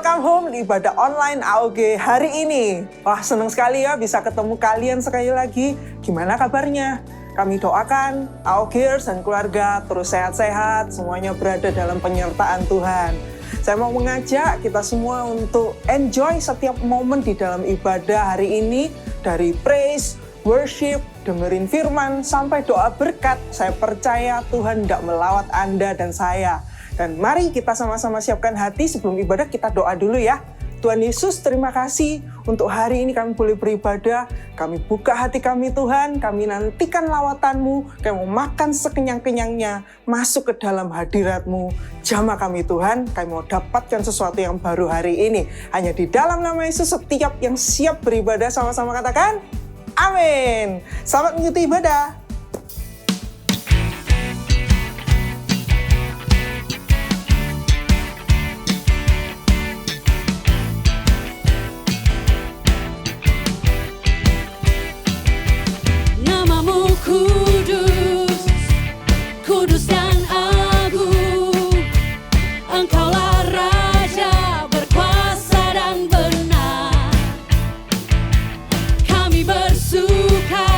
Welcome home di ibadah online AOG hari ini. Wah, senang sekali ya bisa ketemu kalian sekali lagi. Gimana kabarnya? Kami doakan AOGers dan keluarga terus sehat-sehat, semuanya berada dalam penyertaan Tuhan. Saya mau mengajak kita semua untuk enjoy setiap momen di dalam ibadah hari ini, dari praise, worship, dengerin firman, sampai doa berkat. Saya percaya Tuhan tidak melawat Anda dan saya. Dan mari kita sama-sama siapkan hati sebelum ibadah, kita doa dulu ya. Tuhan Yesus, terima kasih untuk hari ini kami boleh beribadah. Kami buka hati kami Tuhan, kami nantikan lawatan-Mu. Kami mau makan sekenyang-kenyangnya, masuk ke dalam hadirat-Mu. Jamah kami Tuhan, kami mau dapatkan sesuatu yang baru hari ini. Hanya di dalam nama Yesus, setiap yang siap beribadah sama-sama katakan, amin. Selamat mengikuti ibadah. Kudus, kudus dan agung, Engkaulah Raja berkuasa dan benar. Kami bersuka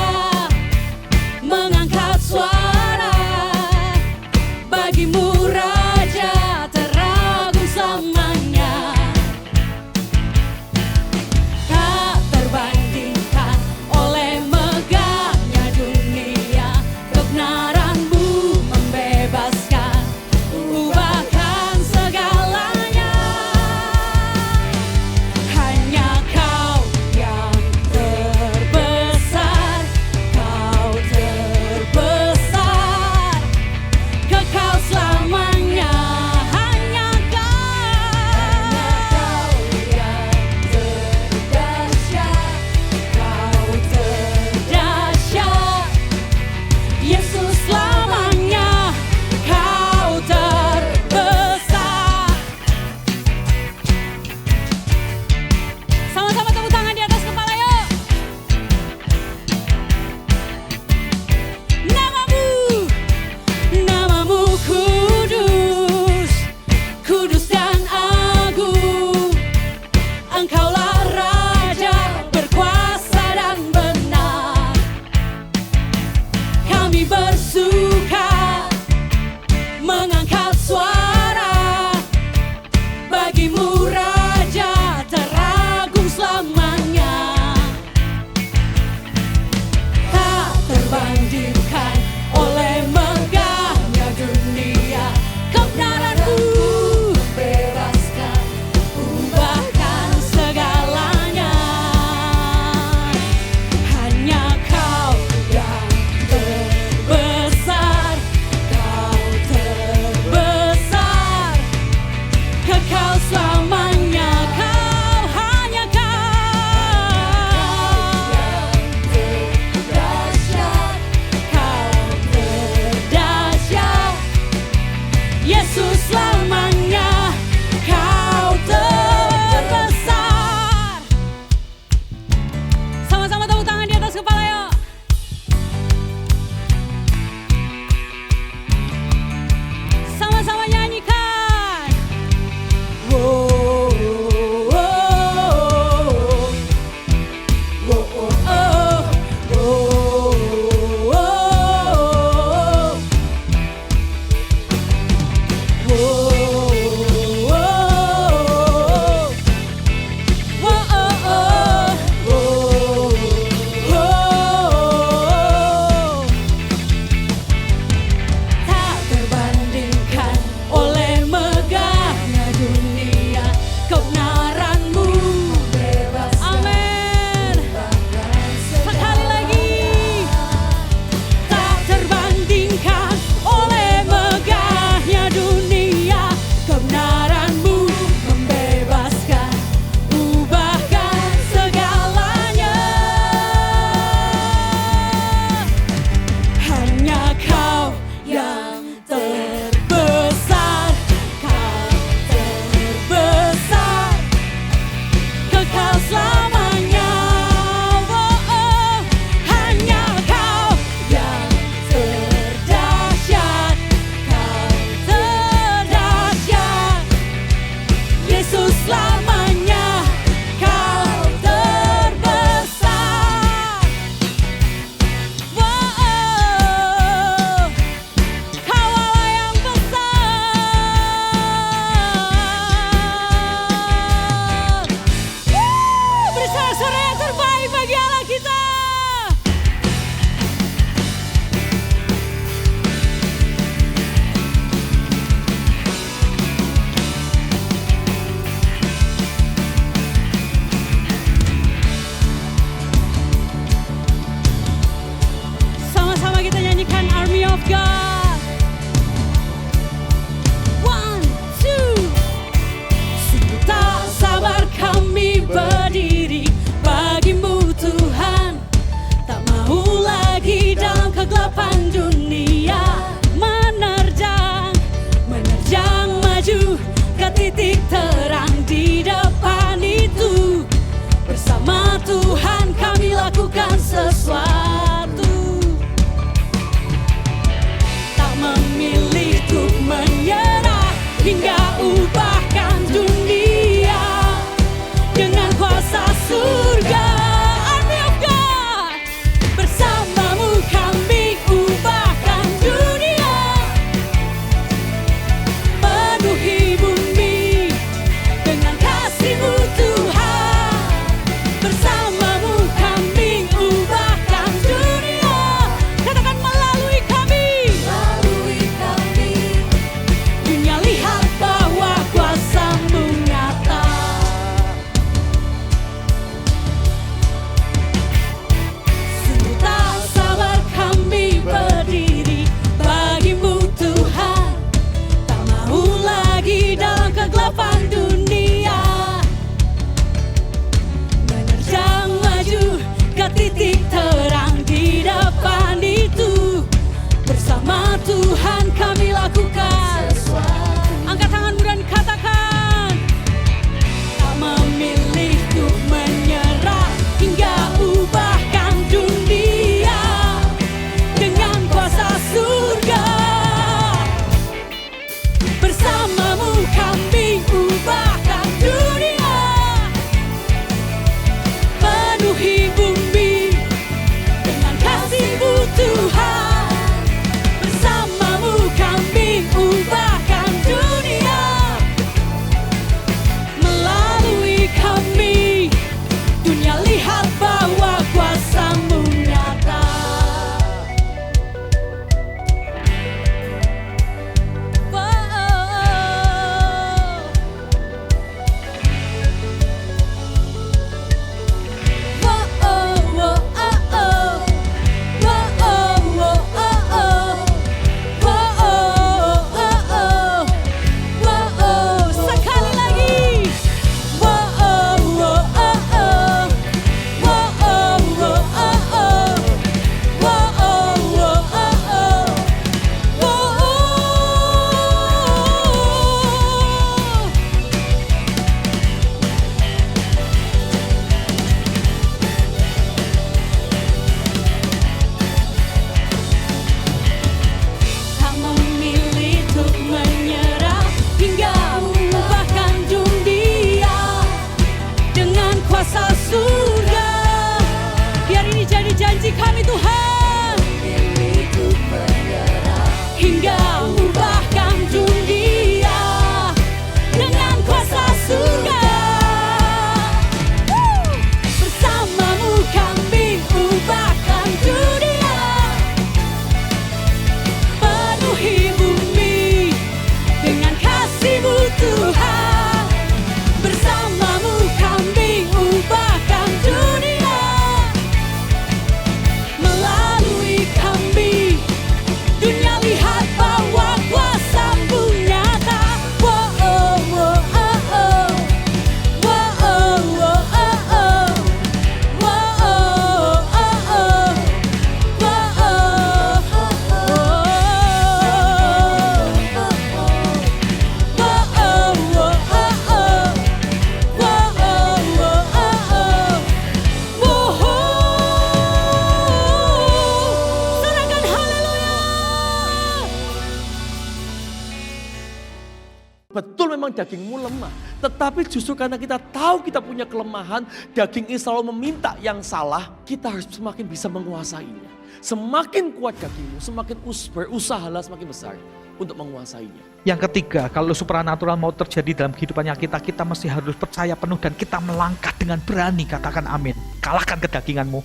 Betul memang dagingmu lemah. Tetapi justru karena kita tahu kita punya kelemahan, daging ini selalu meminta yang salah, kita harus semakin bisa menguasainya. Semakin kuat dagingmu, semakin berusahalah semakin besar untuk menguasainya. Yang ketiga, kalau supranatural mau terjadi dalam kehidupannya kita mesti harus percaya penuh dan kita melangkah dengan berani, katakan amin. Kalahkan kedaginganmu,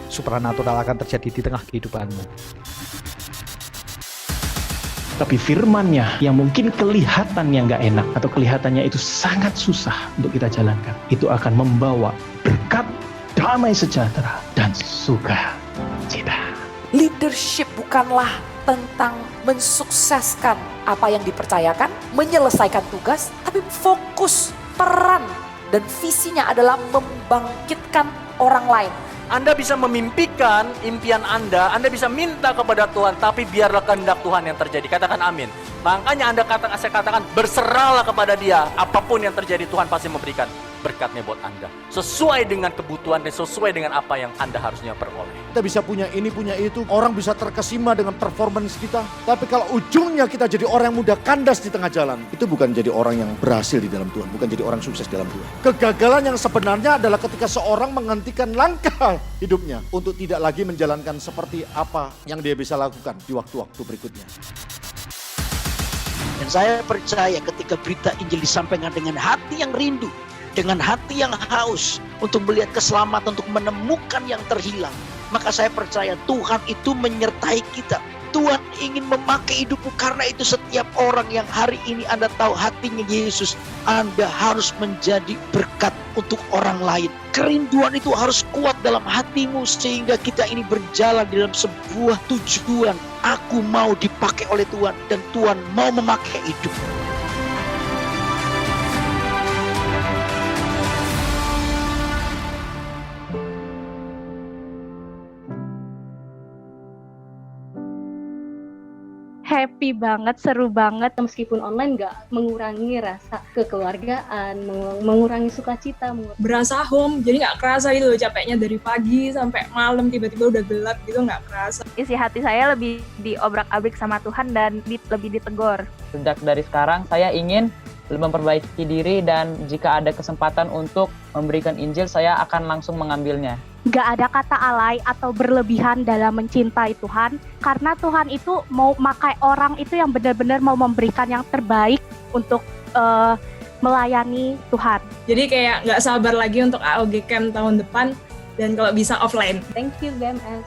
supranatural akan terjadi di tengah kehidupanmu. Tapi firman-Nya yang mungkin kelihatannya nggak enak atau kelihatannya itu sangat susah untuk kita jalankan, itu akan membawa berkat, damai sejahtera, dan sukacita. Leadership bukanlah tentang mensukseskan apa yang dipercayakan, menyelesaikan tugas, tapi fokus, peran, dan visinya adalah membangkitkan orang lain. Anda bisa memimpikan impian Anda bisa minta kepada Tuhan, tapi biarlah kehendak Tuhan yang terjadi. Katakan amin. Makanya saya katakan berserahlah kepada Dia. Apapun yang terjadi Tuhan pasti memberikan berkatnya buat Anda. Sesuai dengan kebutuhan dan sesuai dengan apa yang Anda harusnya peroleh. Kita bisa punya ini, punya itu. Orang bisa terkesima dengan performance kita. Tapi kalau ujungnya kita jadi orang yang mudah kandas di tengah jalan, itu bukan jadi orang yang berhasil di dalam Tuhan. Bukan jadi orang sukses dalam Tuhan. Kegagalan yang sebenarnya adalah ketika seorang menghentikan langkah hidupnya untuk tidak lagi menjalankan seperti apa yang dia bisa lakukan di waktu-waktu berikutnya. Dan saya percaya ketika berita Injil disampaikan dengan hati yang rindu, dengan hati yang haus untuk melihat keselamatan, untuk menemukan yang terhilang, maka saya percaya Tuhan itu menyertai kita. Tuhan ingin memakai hidupmu, karena itu setiap orang yang hari ini Anda tahu hatinya Yesus, Anda harus menjadi berkat untuk orang lain. Kerinduan itu harus kuat dalam hatimu sehingga kita ini berjalan dalam sebuah tujuan. Aku mau dipakai oleh Tuhan dan Tuhan mau memakai hidupmu. Happy banget, seru banget. Meskipun online nggak mengurangi rasa kekeluargaan, mengurangi sukacita. Berasa home, jadi nggak kerasa gitu loh capeknya dari pagi sampai malam, tiba-tiba udah gelap gitu, nggak kerasa. Isi hati saya lebih diobrak-abrik sama Tuhan dan lebih ditegur. Sejak dari sekarang saya ingin memperbaiki diri, dan jika ada kesempatan untuk memberikan Injil, saya akan langsung mengambilnya. Gak ada kata alay atau berlebihan dalam mencintai Tuhan, karena Tuhan itu mau pakai orang itu yang benar-benar mau memberikan yang terbaik untuk melayani Tuhan. Jadi kayak nggak sabar lagi untuk AOG Camp tahun depan, dan kalau bisa offline. Thank you GMS.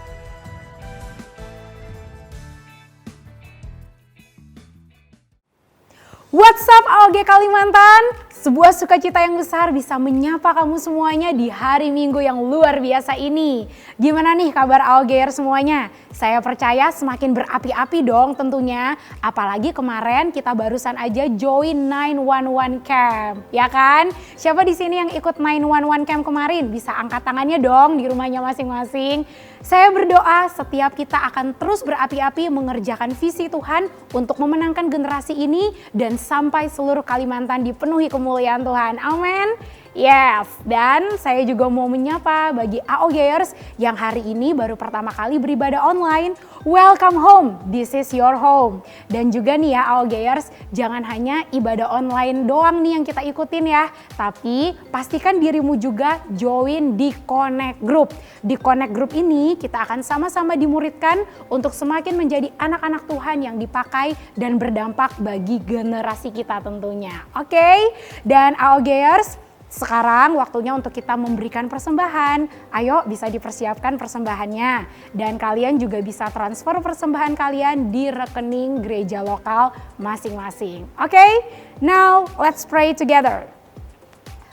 What's up AOG Kalimantan? Sebuah sukacita yang besar bisa menyapa kamu semuanya di hari Minggu yang luar biasa ini. Gimana nih kabar AOGer semuanya? Saya percaya semakin berapi-api dong tentunya. Apalagi kemarin kita barusan aja join 911 Camp, ya kan? Siapa di sini yang ikut 911 Camp kemarin? Bisa angkat tangannya dong di rumahnya masing-masing. Saya berdoa setiap kita akan terus berapi-api mengerjakan visi Tuhan untuk memenangkan generasi ini dan sampai seluruh Kalimantan dipenuhi kemuliaan Tuhan. Amin. Yes, dan saya juga mau menyapa bagi AOGers yang hari ini baru pertama kali beribadah online. Welcome home, this is your home. Dan juga nih ya AOGers, jangan hanya ibadah online doang nih yang kita ikutin ya. Tapi pastikan dirimu juga join di Connect Group. Di Connect Group ini kita akan sama-sama dimuridkan untuk semakin menjadi anak-anak Tuhan yang dipakai dan berdampak bagi generasi kita tentunya. Oke, dan AOGers, sekarang waktunya untuk kita memberikan persembahan. Ayo bisa dipersiapkan persembahannya. Dan kalian juga bisa transfer persembahan kalian di rekening gereja lokal masing-masing. Oke, now let's pray together.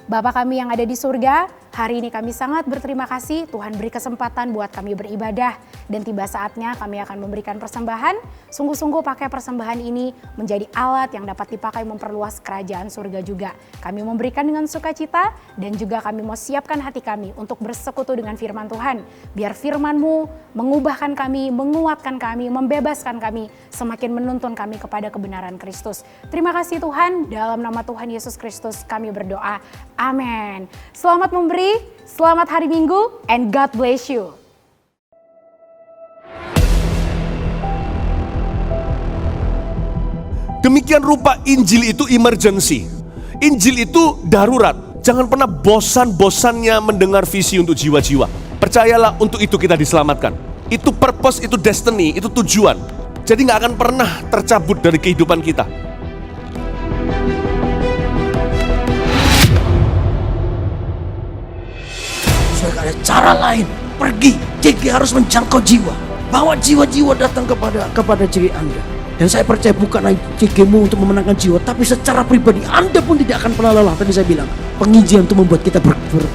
Bapa kami yang ada di surga, hari ini kami sangat berterima kasih Tuhan beri kesempatan buat kami beribadah. Dan tiba saatnya kami akan memberikan persembahan. Sungguh-sungguh pakai persembahan ini menjadi alat yang dapat dipakai memperluas kerajaan surga juga. Kami memberikan dengan sukacita dan juga kami mau siapkan hati kami untuk bersekutu dengan firman Tuhan. Biar firman-Mu mengubahkan kami, menguatkan kami, membebaskan kami, semakin menuntun kami kepada kebenaran Kristus. Terima kasih Tuhan, dalam nama Tuhan Yesus Kristus kami berdoa. Amin. Selamat memberi, selamat hari Minggu, and God bless you. Demikian rupa Injil itu emergency. Injil itu darurat. Jangan pernah bosan-bosannya mendengar visi untuk jiwa-jiwa. Percayalah, untuk itu kita diselamatkan. Itu purpose, itu destiny, itu tujuan. Jadi gak akan pernah tercabut dari kehidupan kita. Sudah ada cara lain. Pergi, JG harus menjangkau jiwa. Bawa jiwa-jiwa datang kepada JG Anda. Dan saya percaya bukan hanya JG-mu untuk memenangkan jiwa, tapi secara pribadi Anda pun tidak akan pernah lelah. Tadi saya bilang, penginjilan untuk membuat kita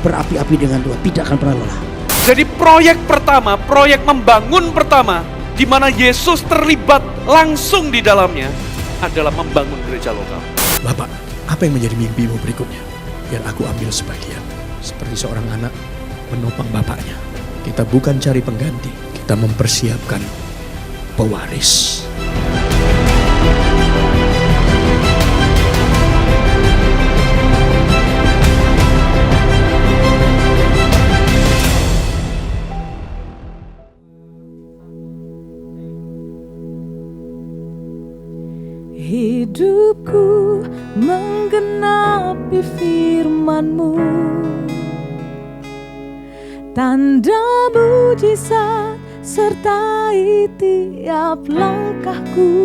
berapi-api dengan Tuhan, tidak akan pernah lelah. Jadi proyek pertama, proyek membangun pertama, di mana Yesus terlibat langsung di dalamnya, adalah membangun gereja lokal. Bapak, apa yang menjadi mimpimu berikutnya? Biar aku ambil sebagian. Seperti seorang anak menopang bapaknya. Kita bukan cari pengganti, kita mempersiapkan pewaris. Hidupku menggenapi firman-Mu, tanda mujizat sertai tiap langkahku.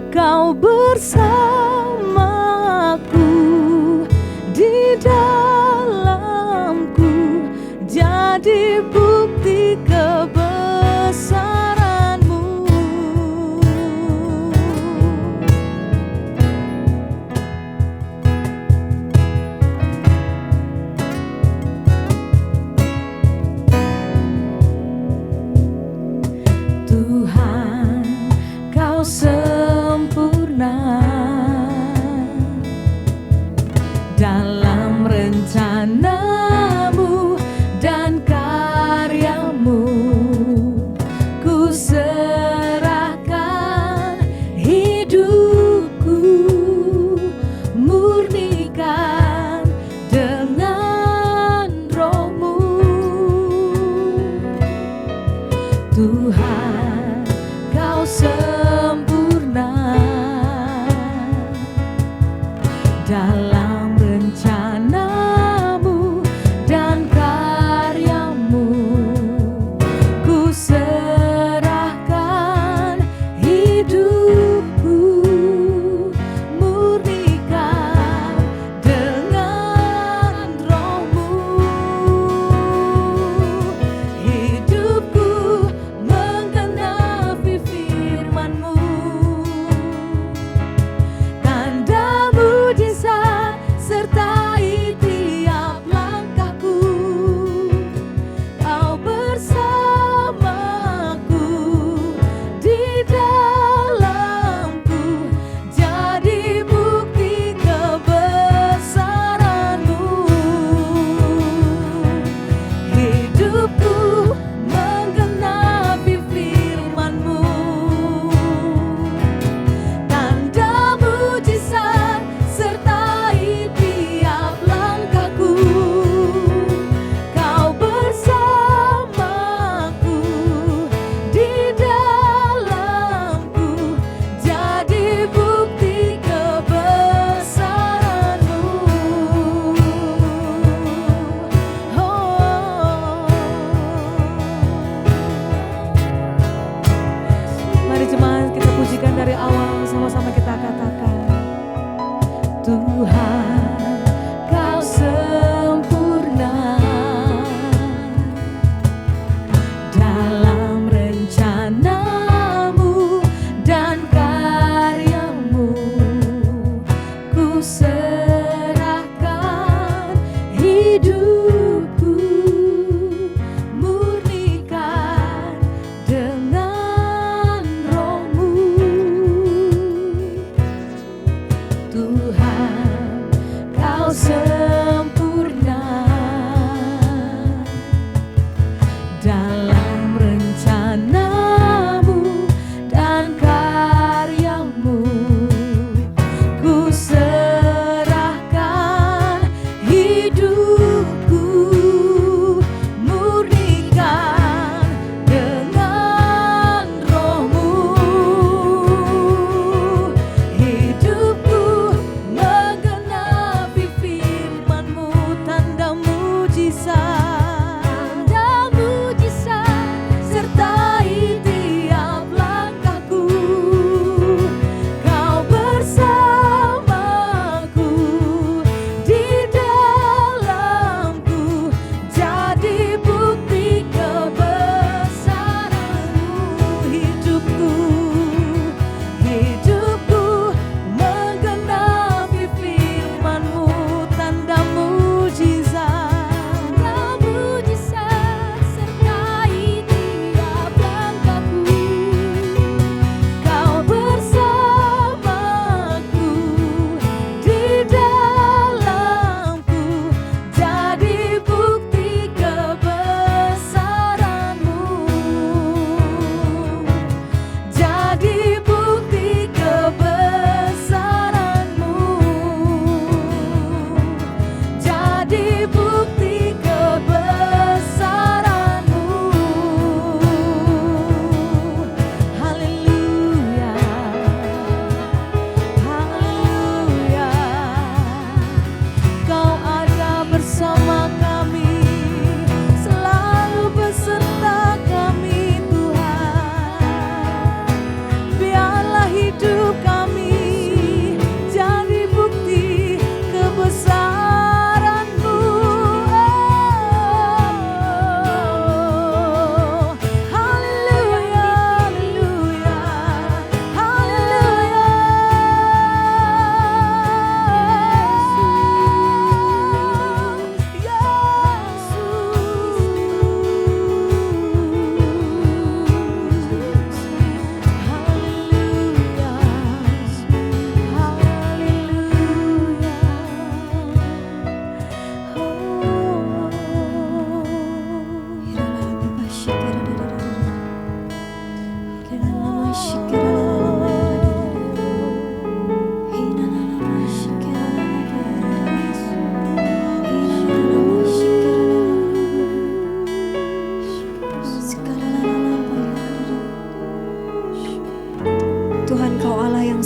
Kau bersamaku di dalamku, jadi bukti kebesaran. Sempurna dalam rencanamu dan karyamu, ku serahkan hidupku, murnikan dengan Roh-Mu. Tuhan, Kau dalam rencanamu dan karyamu, ku serahkan hidupku, murnikan dengan Roh-Mu. Hidupku menggenapi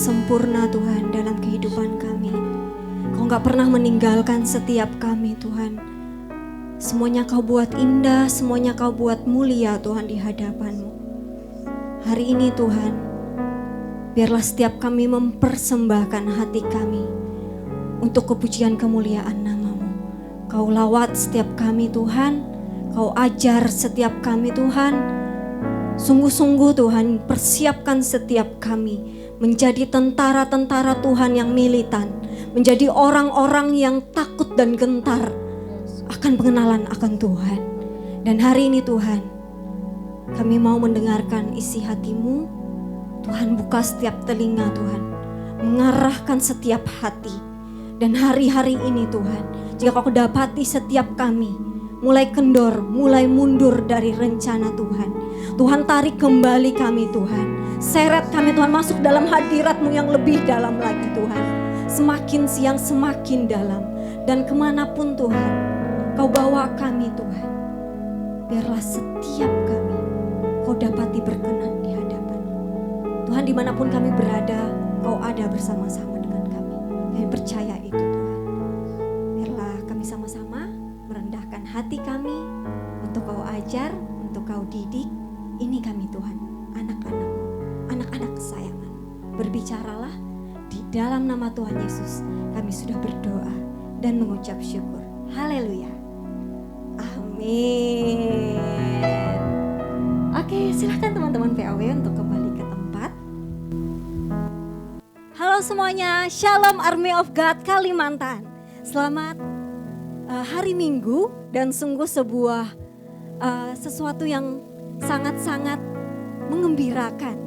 sempurna Tuhan dalam kehidupan kami. Kau gak pernah meninggalkan setiap kami Tuhan. Semuanya Kau buat indah, semuanya Kau buat mulia Tuhan di hadapan-Mu. Hari ini Tuhan, biarlah setiap kami mempersembahkan hati kami untuk kepujian kemuliaan nama-Mu. Kau lawat setiap kami Tuhan, Kau ajar setiap kami Tuhan. Sungguh-sungguh Tuhan, persiapkan setiap kami menjadi tentara-tentara Tuhan yang militan, menjadi orang-orang yang takut dan gentar akan pengenalan akan Tuhan. Dan hari ini Tuhan, kami mau mendengarkan isi hati-Mu. Tuhan, buka setiap telinga Tuhan, mengarahkan setiap hati. Dan hari-hari ini Tuhan, jika Kau dapati setiap kami mulai kendor, mulai mundur dari rencana Tuhan, Tuhan tarik kembali kami Tuhan. Seret kami Tuhan masuk dalam hadirat-Mu yang lebih dalam lagi Tuhan. Semakin siang semakin dalam. Dan kemanapun Tuhan Kau bawa kami Tuhan, biarlah setiap kami Kau dapati berkenan di hadapan-Mu. Tuhan, dimanapun kami berada, Kau ada bersama-sama dengan kami. Kami percaya itu Tuhan. Biarlah kami sama-sama merendahkan hati kami untuk Kau ajar, untuk Kau didik. Ini kami Tuhan, anak-anak-Mu, anak-anak kesayangan. Berbicaralah, di dalam nama Tuhan Yesus kami sudah berdoa dan mengucap syukur. Haleluya. Amin. Oke, silakan teman-teman PAW untuk kembali ke tempat. Halo semuanya, Shalom Army of God Kalimantan. Selamat hari Minggu, dan sungguh sebuah sesuatu yang sangat-sangat mengembirakan.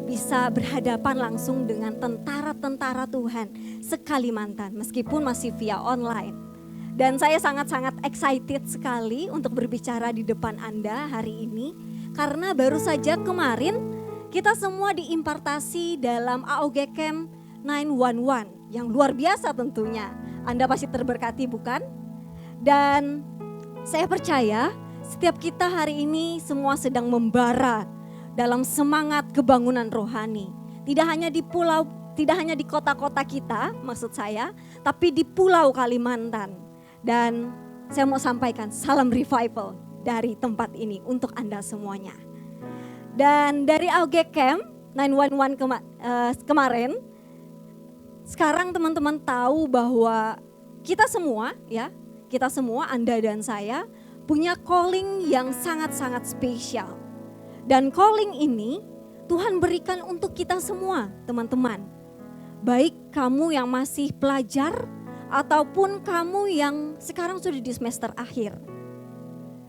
Bisa berhadapan langsung dengan tentara-tentara Tuhan se-Kalimantan meskipun masih via online. Dan saya sangat-sangat excited sekali untuk berbicara di depan Anda hari ini. Karena baru saja kemarin kita semua diimpartasi dalam AOG Camp 911 yang luar biasa tentunya. Anda pasti terberkati bukan? Dan saya percaya setiap kita hari ini semua sedang membara dalam semangat kebangunan rohani. Tidak hanya di pulau, tidak hanya di kota-kota kita maksud saya, tapi di Pulau Kalimantan. Dan saya mau sampaikan salam revival dari tempat ini untuk Anda semuanya. Dan dari AOG Camp 911 kemarin, sekarang teman-teman tahu bahwa kita semua Anda dan saya punya calling yang sangat-sangat spesial. Dan calling ini Tuhan berikan untuk kita semua teman-teman. Baik kamu yang masih pelajar ataupun kamu yang sekarang sudah di semester akhir.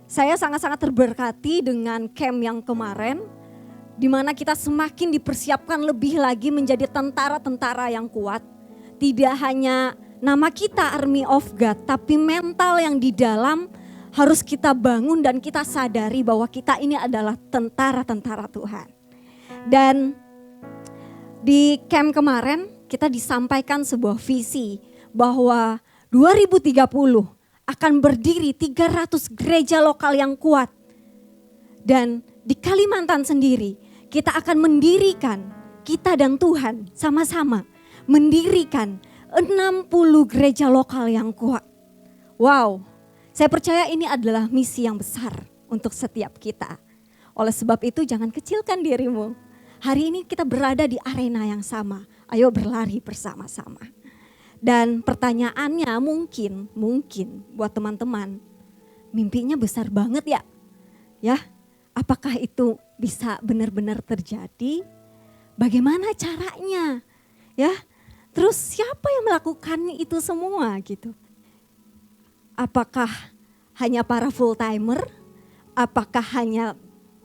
Saya sangat-sangat terberkati dengan camp yang kemarin, di mana kita semakin dipersiapkan lebih lagi menjadi tentara-tentara yang kuat. Tidak hanya nama kita Army of God, tapi mental yang di dalam harus kita bangun dan kita sadari bahwa kita ini adalah tentara-tentara Tuhan. Dan di camp kemarin kita disampaikan sebuah visi bahwa 2030 akan berdiri 300 gereja lokal yang kuat. Dan di Kalimantan sendiri kita akan mendirikan, kita dan Tuhan sama-sama mendirikan 60 gereja lokal yang kuat. Wow, saya percaya ini adalah misi yang besar untuk setiap kita. Oleh sebab itu jangan kecilkan dirimu. Hari ini kita berada di arena yang sama, ayo berlari bersama-sama. Dan pertanyaannya mungkin buat teman-teman, mimpinya besar banget ya? Ya, apakah itu bisa benar-benar terjadi? Bagaimana caranya? Ya, terus siapa yang melakukan itu semua gitu? Apakah hanya para full timer? Apakah hanya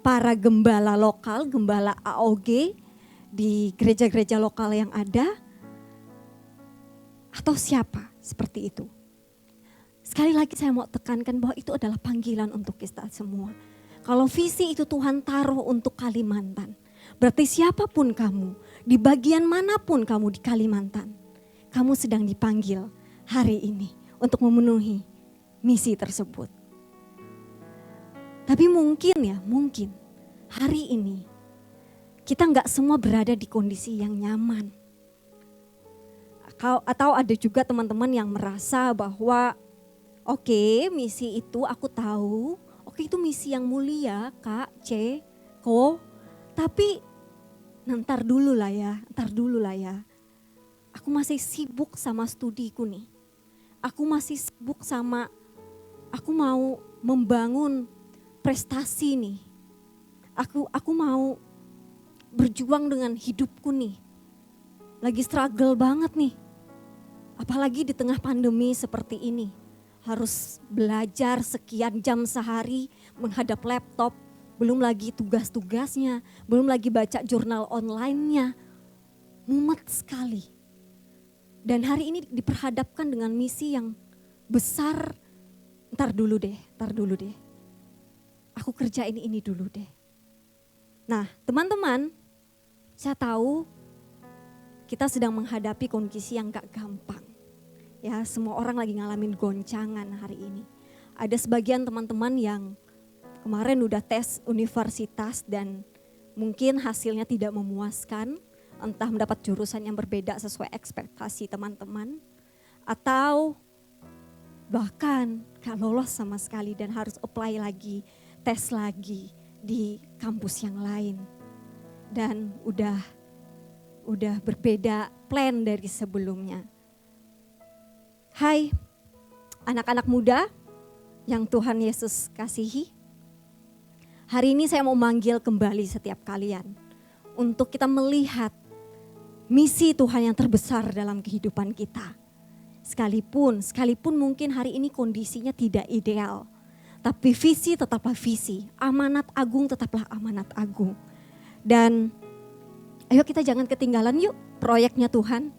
para gembala lokal, gembala AOG di gereja-gereja lokal yang ada? Atau siapa seperti itu? Sekali lagi saya mau tekankan bahwa itu adalah panggilan untuk kita semua. Kalau visi itu Tuhan taruh untuk Kalimantan, berarti siapapun kamu, di bagian manapun kamu di Kalimantan, kamu sedang dipanggil hari ini untuk memenuhi misi tersebut. Tapi mungkin hari ini kita nggak semua berada di kondisi yang nyaman. Atau ada juga teman-teman yang merasa bahwa oke, misi itu aku tahu, oke itu misi yang mulia Kak, C, Ko, tapi ntar dulu lah ya. Aku masih sibuk sama studiku nih. Aku masih sibuk sama, aku mau membangun prestasi nih. Aku mau berjuang dengan hidupku nih. Lagi struggle banget nih. Apalagi di tengah pandemi seperti ini. Harus belajar sekian jam sehari menghadap laptop. Belum lagi tugas-tugasnya, belum lagi baca jurnal online-nya. Mumet sekali. Dan hari ini diperhadapkan dengan misi yang besar. Ntar dulu deh. Aku kerjain ini dulu deh. Nah teman-teman, saya tahu kita sedang menghadapi kondisi yang gak gampang. Ya, semua orang lagi ngalamin goncangan hari ini. Ada sebagian teman-teman yang kemarin udah tes universitas dan mungkin hasilnya tidak memuaskan. Entah mendapat jurusan yang berbeda sesuai ekspektasi teman-teman. Atau bahkan gak lolos sama sekali dan harus apply lagi, tes lagi di kampus yang lain. Dan udah berbeda plan dari sebelumnya. Hai anak-anak muda yang Tuhan Yesus kasihi. Hari ini saya mau manggil kembali setiap kalian untuk kita melihat misi Tuhan yang terbesar dalam kehidupan kita. Sekalipun mungkin hari ini kondisinya tidak ideal. Tapi visi tetaplah visi, amanat agung tetaplah amanat agung. Dan ayo kita jangan ketinggalan yuk proyeknya Tuhan.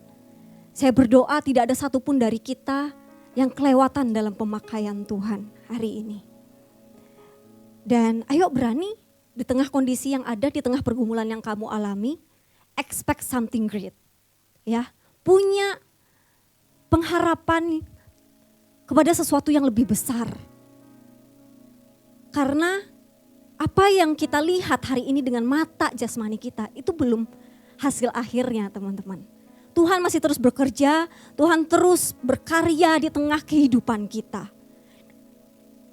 Saya berdoa tidak ada satupun dari kita yang kelewatan dalam pemakaian Tuhan hari ini. Dan ayo berani di tengah kondisi yang ada, di tengah pergumulan yang kamu alami, expect something great. Ya, punya pengharapan kepada sesuatu yang lebih besar. Karena apa yang kita lihat hari ini dengan mata jasmani kita itu belum hasil akhirnya teman-teman. Tuhan masih terus bekerja, Tuhan terus berkarya di tengah kehidupan kita.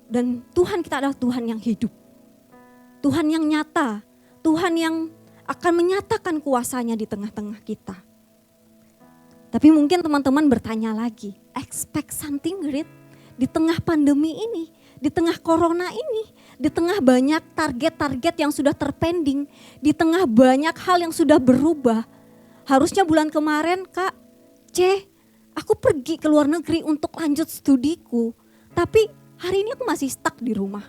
Dan Tuhan kita adalah Tuhan yang hidup. Tuhan yang nyata, Tuhan yang akan menyatakan kuasanya di tengah-tengah kita. Tapi mungkin teman-teman bertanya lagi, expect something great di tengah pandemi ini, di tengah corona ini, di tengah banyak target-target yang sudah terpending, di tengah banyak hal yang sudah berubah. Harusnya bulan kemarin Kak C, aku pergi ke luar negeri untuk lanjut studiku. Tapi hari ini aku masih stuck di rumah.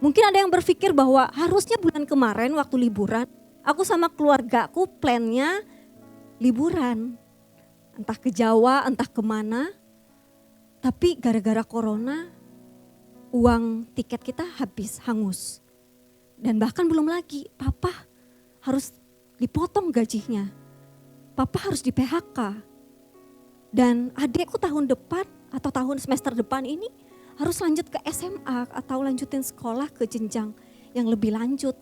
Mungkin ada yang berpikir bahwa harusnya bulan kemarin waktu liburan, aku sama keluargaku plannya liburan. Entah ke Jawa, entah kemana. Tapi gara-gara corona, uang tiket kita habis, hangus. Dan bahkan belum lagi, papa harus dipotong gajinya. Papa harus di PHK. Dan adekku tahun depan atau tahun semester depan ini harus lanjut ke SMA atau lanjutin sekolah ke jenjang yang lebih lanjut.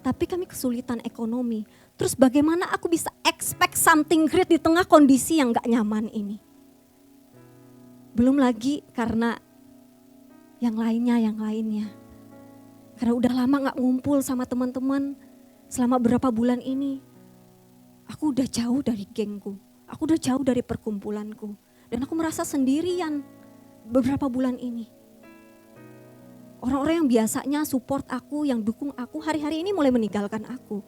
Tapi kami kesulitan ekonomi. Terus bagaimana aku bisa expect something great di tengah kondisi yang gak nyaman ini? Belum lagi karena yang lainnya. Karena udah lama gak ngumpul sama teman-teman selama berapa bulan ini. Aku udah jauh dari gengku, aku udah jauh dari perkumpulanku. Dan aku merasa sendirian beberapa bulan ini. Orang-orang yang biasanya support aku, yang dukung aku, hari-hari ini mulai meninggalkan aku.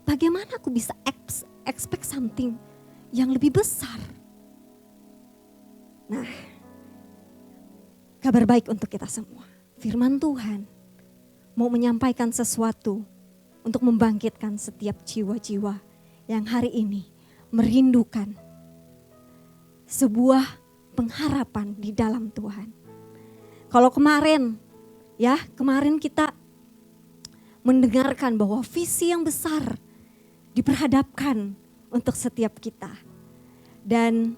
Bagaimana aku bisa expect something yang lebih besar? Nah, kabar baik untuk kita semua. Firman Tuhan mau menyampaikan sesuatu untuk membangkitkan setiap jiwa-jiwa yang hari ini merindukan sebuah pengharapan di dalam Tuhan. Kalau kemarin kita mendengarkan bahwa visi yang besar diperhadapkan untuk setiap kita. Dan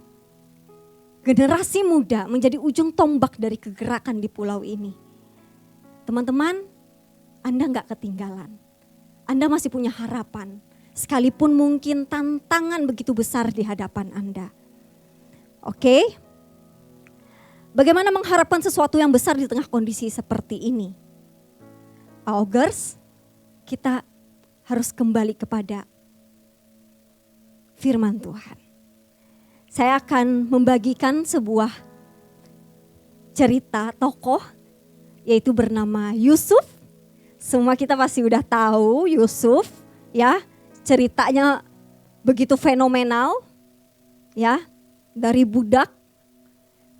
generasi muda menjadi ujung tombak dari kegerakan di pulau ini. Teman-teman, Anda gak ketinggalan. Anda masih punya harapan. Sekalipun mungkin tantangan begitu besar di hadapan Anda. Oke? Bagaimana mengharapkan sesuatu yang besar di tengah kondisi seperti ini? Augers, kita harus kembali kepada firman Tuhan. Saya akan membagikan sebuah cerita tokoh yaitu bernama Yusuf. Semua kita pasti udah tahu Yusuf, ya. Ceritanya begitu fenomenal, ya. Dari budak,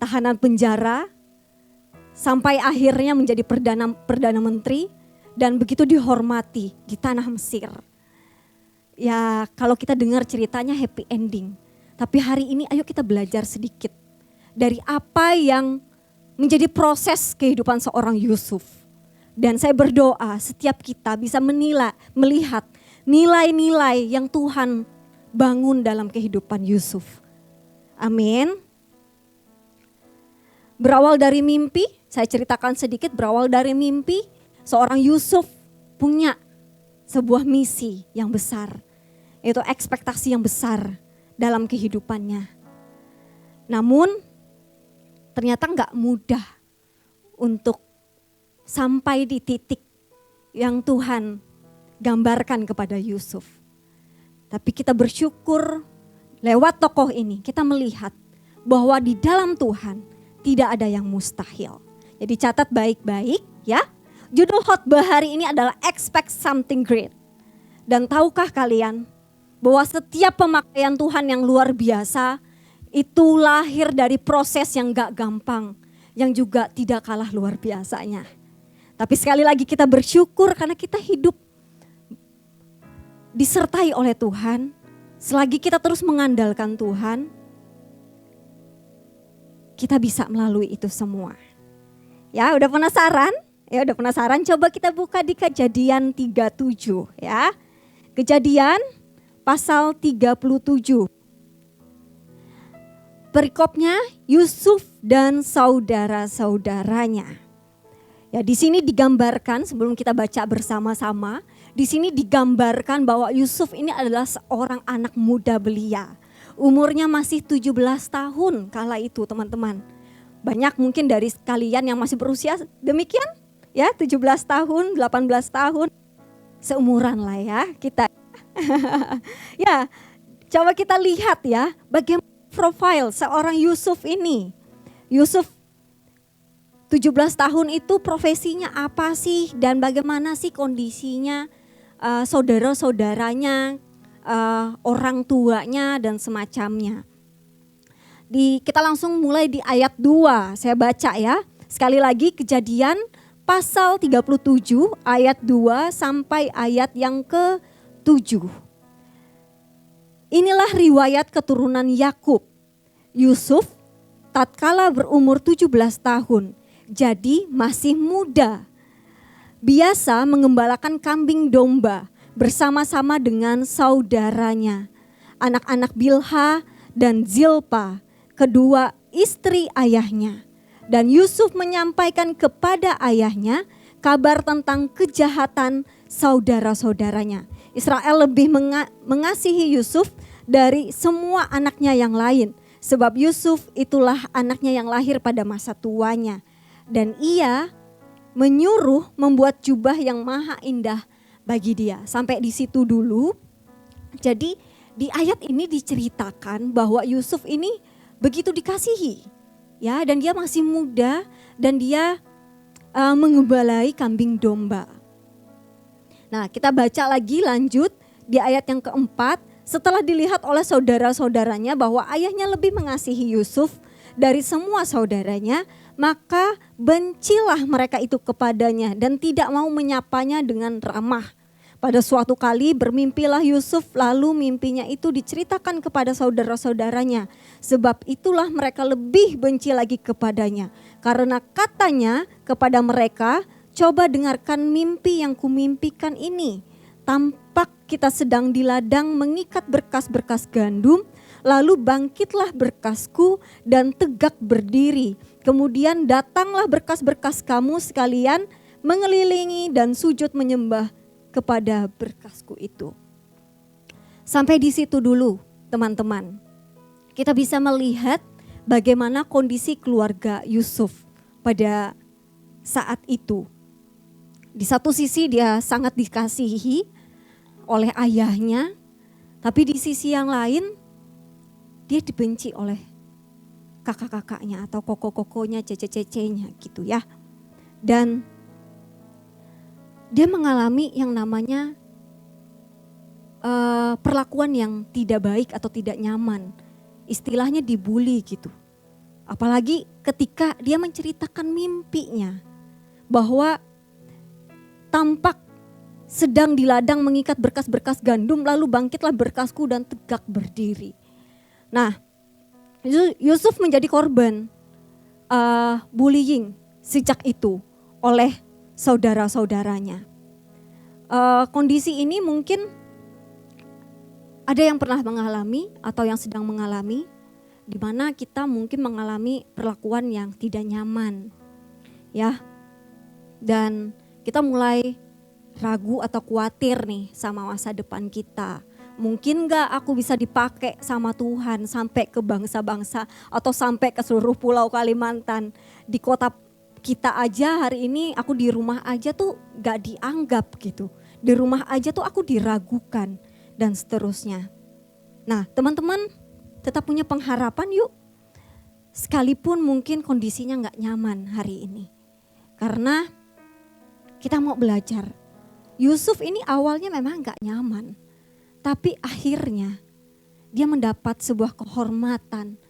tahanan penjara, sampai akhirnya menjadi perdana menteri dan begitu dihormati di tanah Mesir. Ya, kalau kita dengar ceritanya happy ending. Tapi hari ini ayo kita belajar sedikit dari apa yang menjadi proses kehidupan seorang Yusuf. Dan saya berdoa setiap kita bisa melihat nilai-nilai yang Tuhan bangun dalam kehidupan Yusuf. Amin. Berawal dari mimpi, saya ceritakan sedikit, berawal dari mimpi, seorang Yusuf punya sebuah misi yang besar. Yaitu ekspektasi yang besar dalam kehidupannya. Namun ternyata gak mudah untuk sampai di titik yang Tuhan gambarkan kepada Yusuf. Tapi kita bersyukur lewat tokoh ini kita melihat bahwa di dalam Tuhan tidak ada yang mustahil. Jadi catat baik-baik ya. Judul khotbah hari ini adalah Expect Something Great. Dan tahukah kalian bahwa setiap pemakaian Tuhan yang luar biasa itu lahir dari proses yang gak gampang, yang juga tidak kalah luar biasanya. Tapi sekali lagi kita bersyukur karena kita hidup disertai oleh Tuhan. Selagi kita terus mengandalkan Tuhan, kita bisa melalui itu semua. Ya, udah penasaran? Ya, udah penasaran? Coba kita buka di Kejadian 37 ya. Kejadian pasal 37. Perikopnya Yusuf dan saudara-saudaranya. Ya, di sini digambarkan sebelum kita baca bersama-sama, di sini digambarkan bahwa Yusuf ini adalah seorang anak muda belia. Umurnya masih 17 tahun kala itu, teman-teman. Banyak mungkin dari kalian yang masih berusia demikian, ya, 17 tahun, 18 tahun. Seumuran lah ya kita. Ya, coba kita lihat ya, bagaimana profil seorang Yusuf ini. Yusuf 17 tahun itu profesinya apa sih dan bagaimana sih kondisinya, saudara-saudaranya, orang tuanya dan semacamnya. Kita langsung mulai di ayat 2, saya baca ya. Sekali lagi Kejadian pasal 37 ayat 2 sampai ayat yang ke-7. Inilah riwayat keturunan Yakub. Yusuf tatkala berumur 17 tahun, jadi masih muda. Biasa mengembalakan kambing domba bersama-sama dengan saudaranya, anak-anak Bilha dan Zilpa, kedua istri ayahnya. Dan Yusuf menyampaikan kepada ayahnya kabar tentang kejahatan saudara-saudaranya. Israel lebih mengasihi Yusuf dari semua anaknya yang lain. Sebab Yusuf itulah anaknya yang lahir pada masa tuanya. Dan ia menyuruh membuat jubah yang maha indah bagi dia. Sampai di situ dulu. Jadi di ayat ini diceritakan bahwa Yusuf ini begitu dikasihi. Ya, dan dia masih muda dan dia mengembalai kambing domba. Nah, kita baca lagi lanjut di ayat yang keempat. Setelah dilihat oleh saudara-saudaranya bahwa ayahnya lebih mengasihi Yusuf dari semua saudaranya, maka bencilah mereka itu kepadanya dan tidak mau menyapanya dengan ramah. Pada suatu kali bermimpilah Yusuf, lalu mimpinya itu diceritakan kepada saudara-saudaranya. Sebab itulah mereka lebih benci lagi kepadanya. Karena katanya kepada mereka, coba dengarkan mimpi yang kumimpikan ini. Tampak kita sedang di ladang mengikat berkas-berkas gandum, lalu bangkitlah berkasku dan tegak berdiri. Kemudian datanglah berkas-berkas kamu sekalian mengelilingi dan sujud menyembah kepada berkasku itu. Sampai di situ dulu teman-teman. Kita bisa melihat bagaimana kondisi keluarga Yusuf pada saat itu. Di satu sisi dia sangat dikasihi oleh ayahnya, tapi di sisi yang lain dia dibenci oleh kakak-kakaknya atau koko-kokonya, cece-cecenya gitu ya. Dan dia mengalami yang namanya perlakuan yang tidak baik atau tidak nyaman. Istilahnya dibully gitu. Apalagi ketika dia menceritakan mimpinya bahwa tampak sedang di ladang mengikat berkas-berkas gandum, lalu bangkitlah berkasku dan tegak berdiri. Nah, Yusuf menjadi korban bullying sejak itu oleh saudara-saudaranya. Kondisi ini mungkin ada yang pernah mengalami atau yang sedang mengalami, di mana kita mungkin mengalami perlakuan yang tidak nyaman, ya. Dan kita mulai ragu atau khawatir nih sama masa depan kita. Mungkin gak aku bisa dipakai sama Tuhan sampai ke bangsa-bangsa atau sampai ke seluruh pulau Kalimantan. Di kota kita aja hari ini aku di rumah aja tuh gak dianggap gitu. Di rumah aja tuh aku diragukan dan seterusnya. Nah, teman-teman tetap punya pengharapan yuk. Sekalipun mungkin kondisinya gak nyaman hari ini. Karena kita mau belajar. Yusuf ini awalnya memang gak nyaman. Tapi akhirnya dia mendapat sebuah kehormatan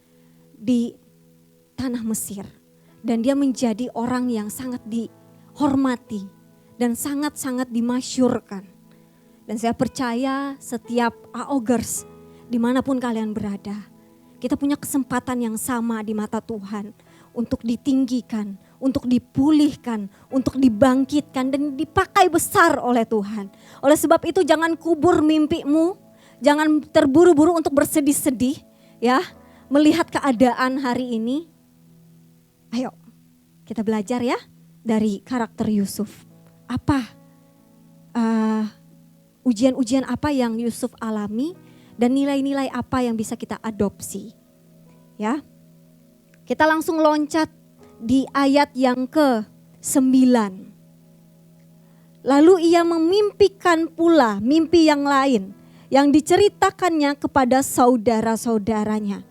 di tanah Mesir. Dan dia menjadi orang yang sangat dihormati dan sangat-sangat dimasyurkan. Dan saya percaya setiap AOGers dimanapun kalian berada, kita punya kesempatan yang sama di mata Tuhan untuk ditinggikan, untuk dipulihkan, untuk dibangkitkan dan dipakai besar oleh Tuhan. Oleh sebab itu jangan kubur mimpimu, jangan terburu-buru untuk bersedih-sedih ya, melihat keadaan hari ini. Ayo kita belajar ya dari karakter Yusuf. Apa ujian-ujian apa yang Yusuf alami dan nilai-nilai apa yang bisa kita adopsi. Ya. Kita langsung loncat di ayat yang ke-9. Lalu ia memimpikan pula mimpi yang lain yang diceritakannya kepada saudara-saudaranya.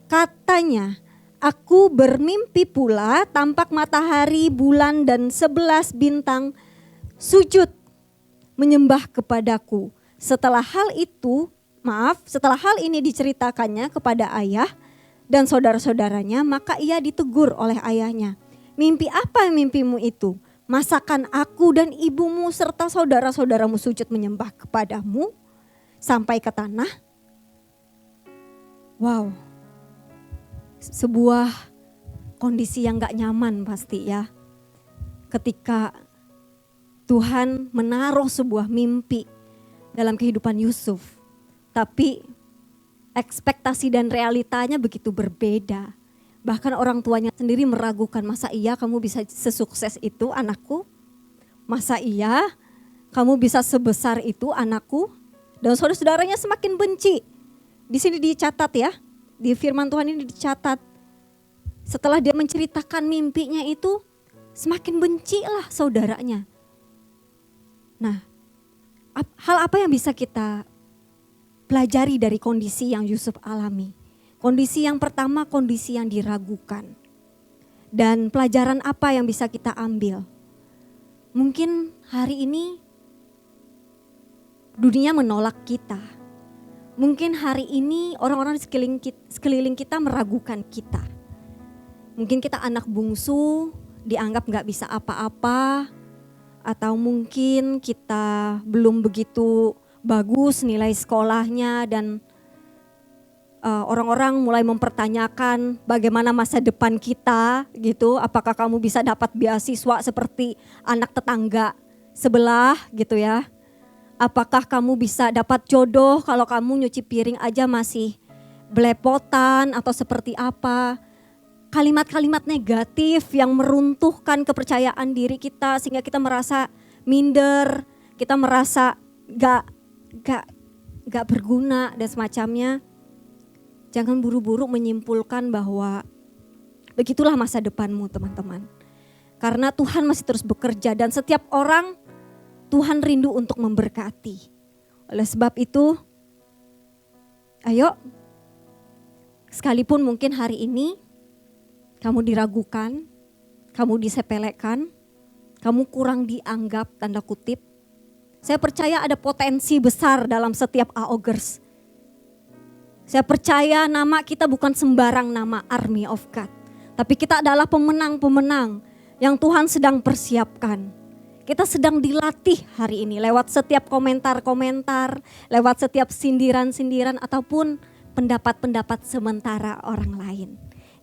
Katanya, aku bermimpi pula tampak matahari, bulan dan 11 bintang sujud menyembah kepadaku. Setelah hal ini diceritakannya kepada ayah dan saudara-saudaranya, maka ia ditegur oleh ayahnya. Mimpi apa mimpimu itu? Masakan aku dan ibumu serta saudara-saudaramu sujud menyembah kepadamu sampai ke tanah? Wow, sebuah kondisi yang gak nyaman pasti ya. Ketika Tuhan menaruh sebuah mimpi dalam kehidupan Yusuf. Tapi ekspektasi dan realitanya begitu berbeda. Bahkan orang tuanya sendiri meragukan, masa iya kamu bisa sesukses itu anakku? Masa iya kamu bisa sebesar itu anakku? Dan saudara-saudaranya semakin benci. Di sini dicatat ya, di firman Tuhan ini dicatat. Setelah dia menceritakan mimpinya itu, semakin bencilah saudaranya. Nah, hal apa yang bisa kita pelajari dari kondisi yang Yusuf alami? Kondisi yang pertama, kondisi yang diragukan. Dan pelajaran apa yang bisa kita ambil? Mungkin hari ini dunia menolak kita. Mungkin hari ini orang-orang di sekeliling kita meragukan kita. Mungkin kita anak bungsu, dianggap gak bisa apa-apa. Atau mungkin kita belum begitu bagus nilai sekolahnya dan orang-orang mulai mempertanyakan bagaimana masa depan kita gitu. Apakah kamu bisa dapat beasiswa seperti anak tetangga sebelah gitu ya. Apakah kamu bisa dapat jodoh kalau kamu nyuci piring aja masih belepotan atau seperti apa. Kalimat-kalimat negatif yang meruntuhkan kepercayaan diri kita sehingga kita merasa minder, kita merasa gak berguna dan semacamnya. Jangan buru-buru menyimpulkan bahwa Begitulah masa depanmu teman-teman. Karena Tuhan masih terus bekerja dan setiap orang Tuhan rindu untuk memberkati. Oleh sebab itu, ayo sekalipun mungkin hari ini kamu diragukan, kamu disepelekan, kamu kurang dianggap tanda kutip. Saya percaya ada potensi besar dalam setiap AOGers. Saya percaya nama kita bukan sembarang nama Army of God. Tapi kita adalah pemenang-pemenang yang Tuhan sedang persiapkan. Kita sedang dilatih hari ini lewat setiap komentar-komentar, lewat setiap sindiran-sindiran ataupun pendapat-pendapat sementara orang lain.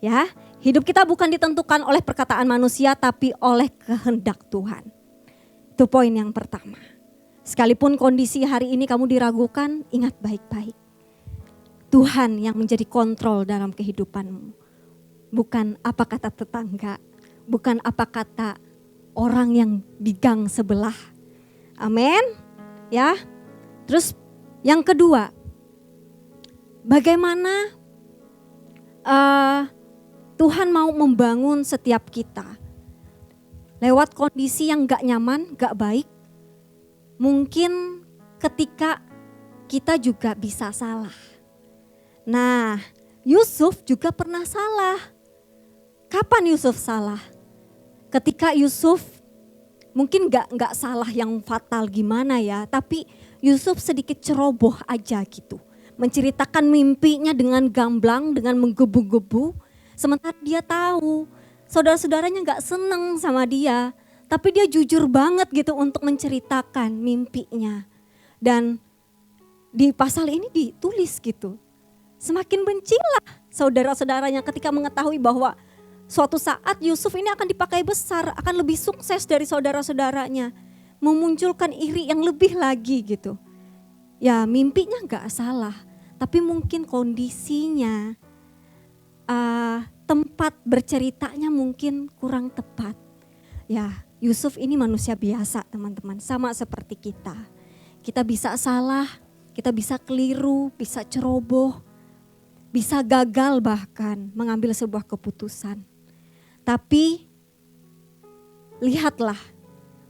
Ya, hidup kita bukan ditentukan oleh perkataan manusia tapi oleh kehendak Tuhan. Itu poin yang pertama. Sekalipun kondisi hari ini kamu diragukan, ingat baik-baik. Tuhan yang menjadi kontrol dalam kehidupanmu. Bukan apa kata tetangga, bukan apa kata orang yang di gang sebelah. Amin. Ya. Terus yang kedua, bagaimana Tuhan mau membangun setiap kita lewat kondisi yang gak nyaman, gak baik. Mungkin ketika kita juga bisa salah. Nah, Yusuf juga pernah salah. Kapan Yusuf salah? Ketika Yusuf mungkin gak salah yang fatal gimana ya, tapi Yusuf sedikit ceroboh aja gitu. Menceritakan mimpinya dengan gamblang, dengan menggebu-gebu. Sementara dia tahu saudara-saudaranya gak seneng sama dia. Tapi dia jujur banget gitu untuk menceritakan mimpinya. Dan di pasal ini ditulis gitu. Semakin bencilah saudara-saudaranya ketika mengetahui bahwa suatu saat Yusuf ini akan dipakai besar, akan lebih sukses dari saudara-saudaranya. Memunculkan iri yang lebih lagi gitu. Ya mimpinya gak salah, tapi mungkin kondisinya, tempat berceritanya mungkin kurang tepat. Ya Yusuf ini manusia biasa teman-teman, sama seperti kita. Kita bisa salah, kita bisa keliru, bisa ceroboh, bisa gagal bahkan mengambil sebuah keputusan. Tapi lihatlah,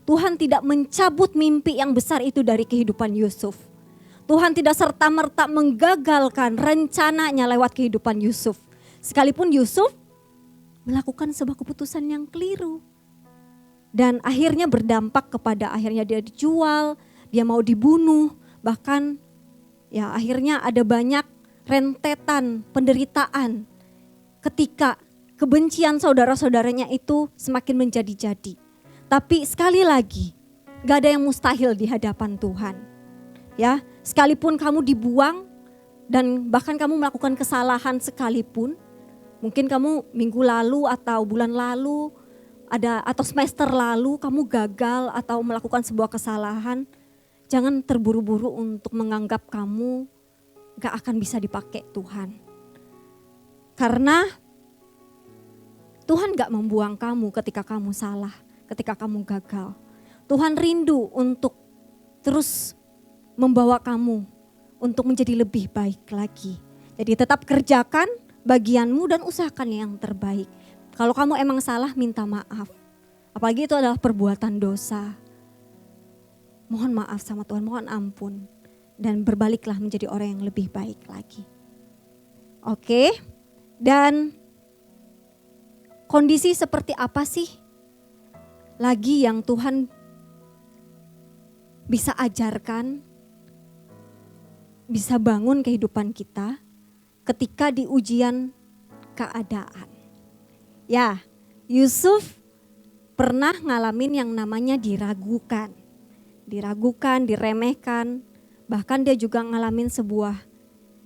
Tuhan tidak mencabut mimpi yang besar itu dari kehidupan Yusuf. Tuhan tidak serta-merta menggagalkan rencananya lewat kehidupan Yusuf. Sekalipun Yusuf melakukan sebuah keputusan yang keliru. Dan akhirnya berdampak kepada akhirnya dia dijual, dia mau dibunuh. Bahkan ya akhirnya ada banyak rentetan penderitaan ketika kebencian saudara-saudaranya itu semakin menjadi-jadi. Tapi sekali lagi, gak ada yang mustahil di hadapan Tuhan. Ya, sekalipun kamu dibuang dan bahkan kamu melakukan kesalahan sekalipun, mungkin kamu minggu lalu atau bulan lalu atau semester lalu kamu gagal atau melakukan sebuah kesalahan, jangan terburu-buru untuk menganggap kamu gak akan bisa dipakai Tuhan. Karena Tuhan gak membuang kamu ketika kamu salah, ketika kamu gagal. Tuhan rindu untuk terus membawa kamu untuk menjadi lebih baik lagi. Jadi tetap kerjakan bagianmu dan usahakan yang terbaik. Kalau kamu emang salah, minta maaf. Apalagi itu adalah perbuatan dosa. Mohon maaf sama Tuhan, mohon ampun. Dan berbaliklah menjadi orang yang lebih baik lagi. Oke, dan kondisi seperti apa sih lagi yang Tuhan bisa ajarkan, bisa bangun kehidupan kita ketika di ujian keadaan. Ya, Yusuf pernah ngalamin yang namanya diragukan, diremehkan, bahkan dia juga ngalamin sebuah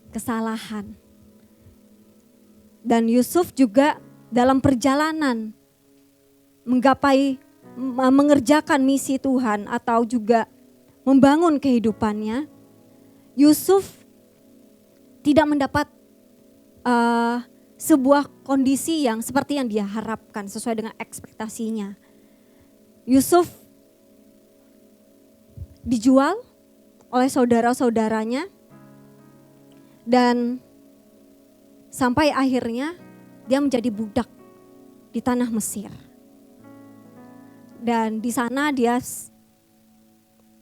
kesalahan. Dan Yusuf juga dalam perjalanan mengerjakan misi Tuhan atau juga membangun kehidupannya, Yusuf tidak mendapat sebuah kondisi yang seperti yang dia harapkan sesuai dengan ekspektasinya. Yusuf dijual oleh saudara-saudaranya dan sampai akhirnya dia menjadi budak di tanah Mesir. Dan di sana dia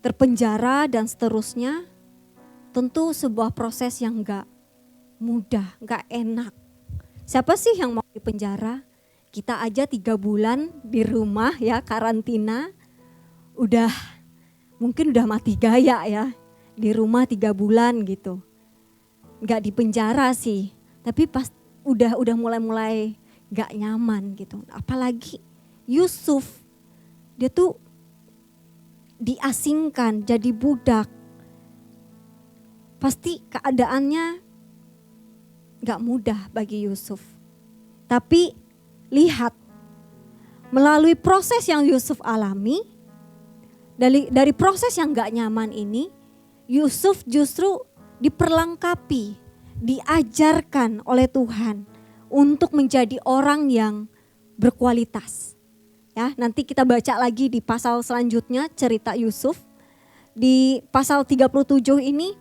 terpenjara dan seterusnya. Tentu sebuah proses yang gak mudah, gak enak. Siapa sih yang mau dipenjara? Kita aja 3 bulan di rumah ya, karantina. Mungkin udah mati gaya ya. Di rumah 3 bulan gitu. Gak di penjara sih, tapi pas udah mulai gak nyaman gitu. Apalagi Yusuf, dia tuh diasingkan jadi budak. Pasti keadaannya gak mudah bagi Yusuf. Tapi lihat, melalui proses yang Yusuf alami, dari proses yang gak nyaman ini, Yusuf justru diperlengkapi, diajarkan oleh Tuhan untuk menjadi orang yang berkualitas. Ya, nanti kita baca lagi di pasal selanjutnya cerita Yusuf. Di pasal 37 ini,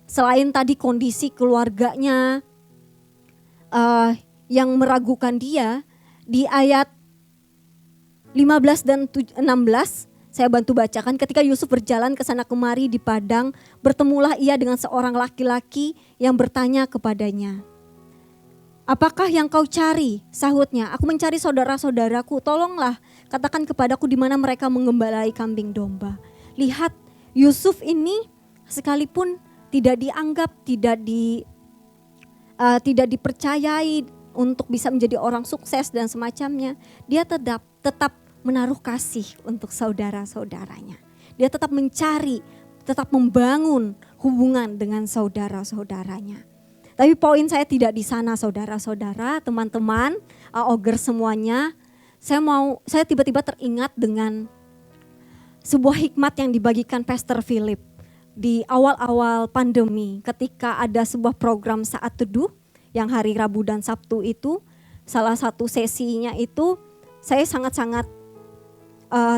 selain tadi kondisi keluarganya yang meragukan dia, di ayat 15 dan 16 saya bantu bacakan. Ketika Yusuf berjalan ke sana kemari di padang, bertemulah ia dengan seorang laki-laki yang bertanya kepadanya, "Apakah yang kau cari?" Sahutnya, "Aku mencari saudara-saudaraku, tolonglah katakan kepadaku di mana mereka mengembalai kambing domba." Lihat, Yusuf ini sekalipun tidak dianggap, tidak dipercayai untuk bisa menjadi orang sukses dan semacamnya, dia tetap menaruh kasih untuk saudara-saudaranya. Dia tetap mencari, tetap membangun hubungan dengan saudara-saudaranya. Tapi poin saya tidak di sana, saudara-saudara, teman-teman, Auger semuanya. Saya tiba-tiba teringat dengan sebuah hikmat yang dibagikan Pastor Philip di awal-awal pandemi, ketika ada sebuah program saat teduh yang hari Rabu dan Sabtu itu, salah satu sesinya itu saya sangat-sangat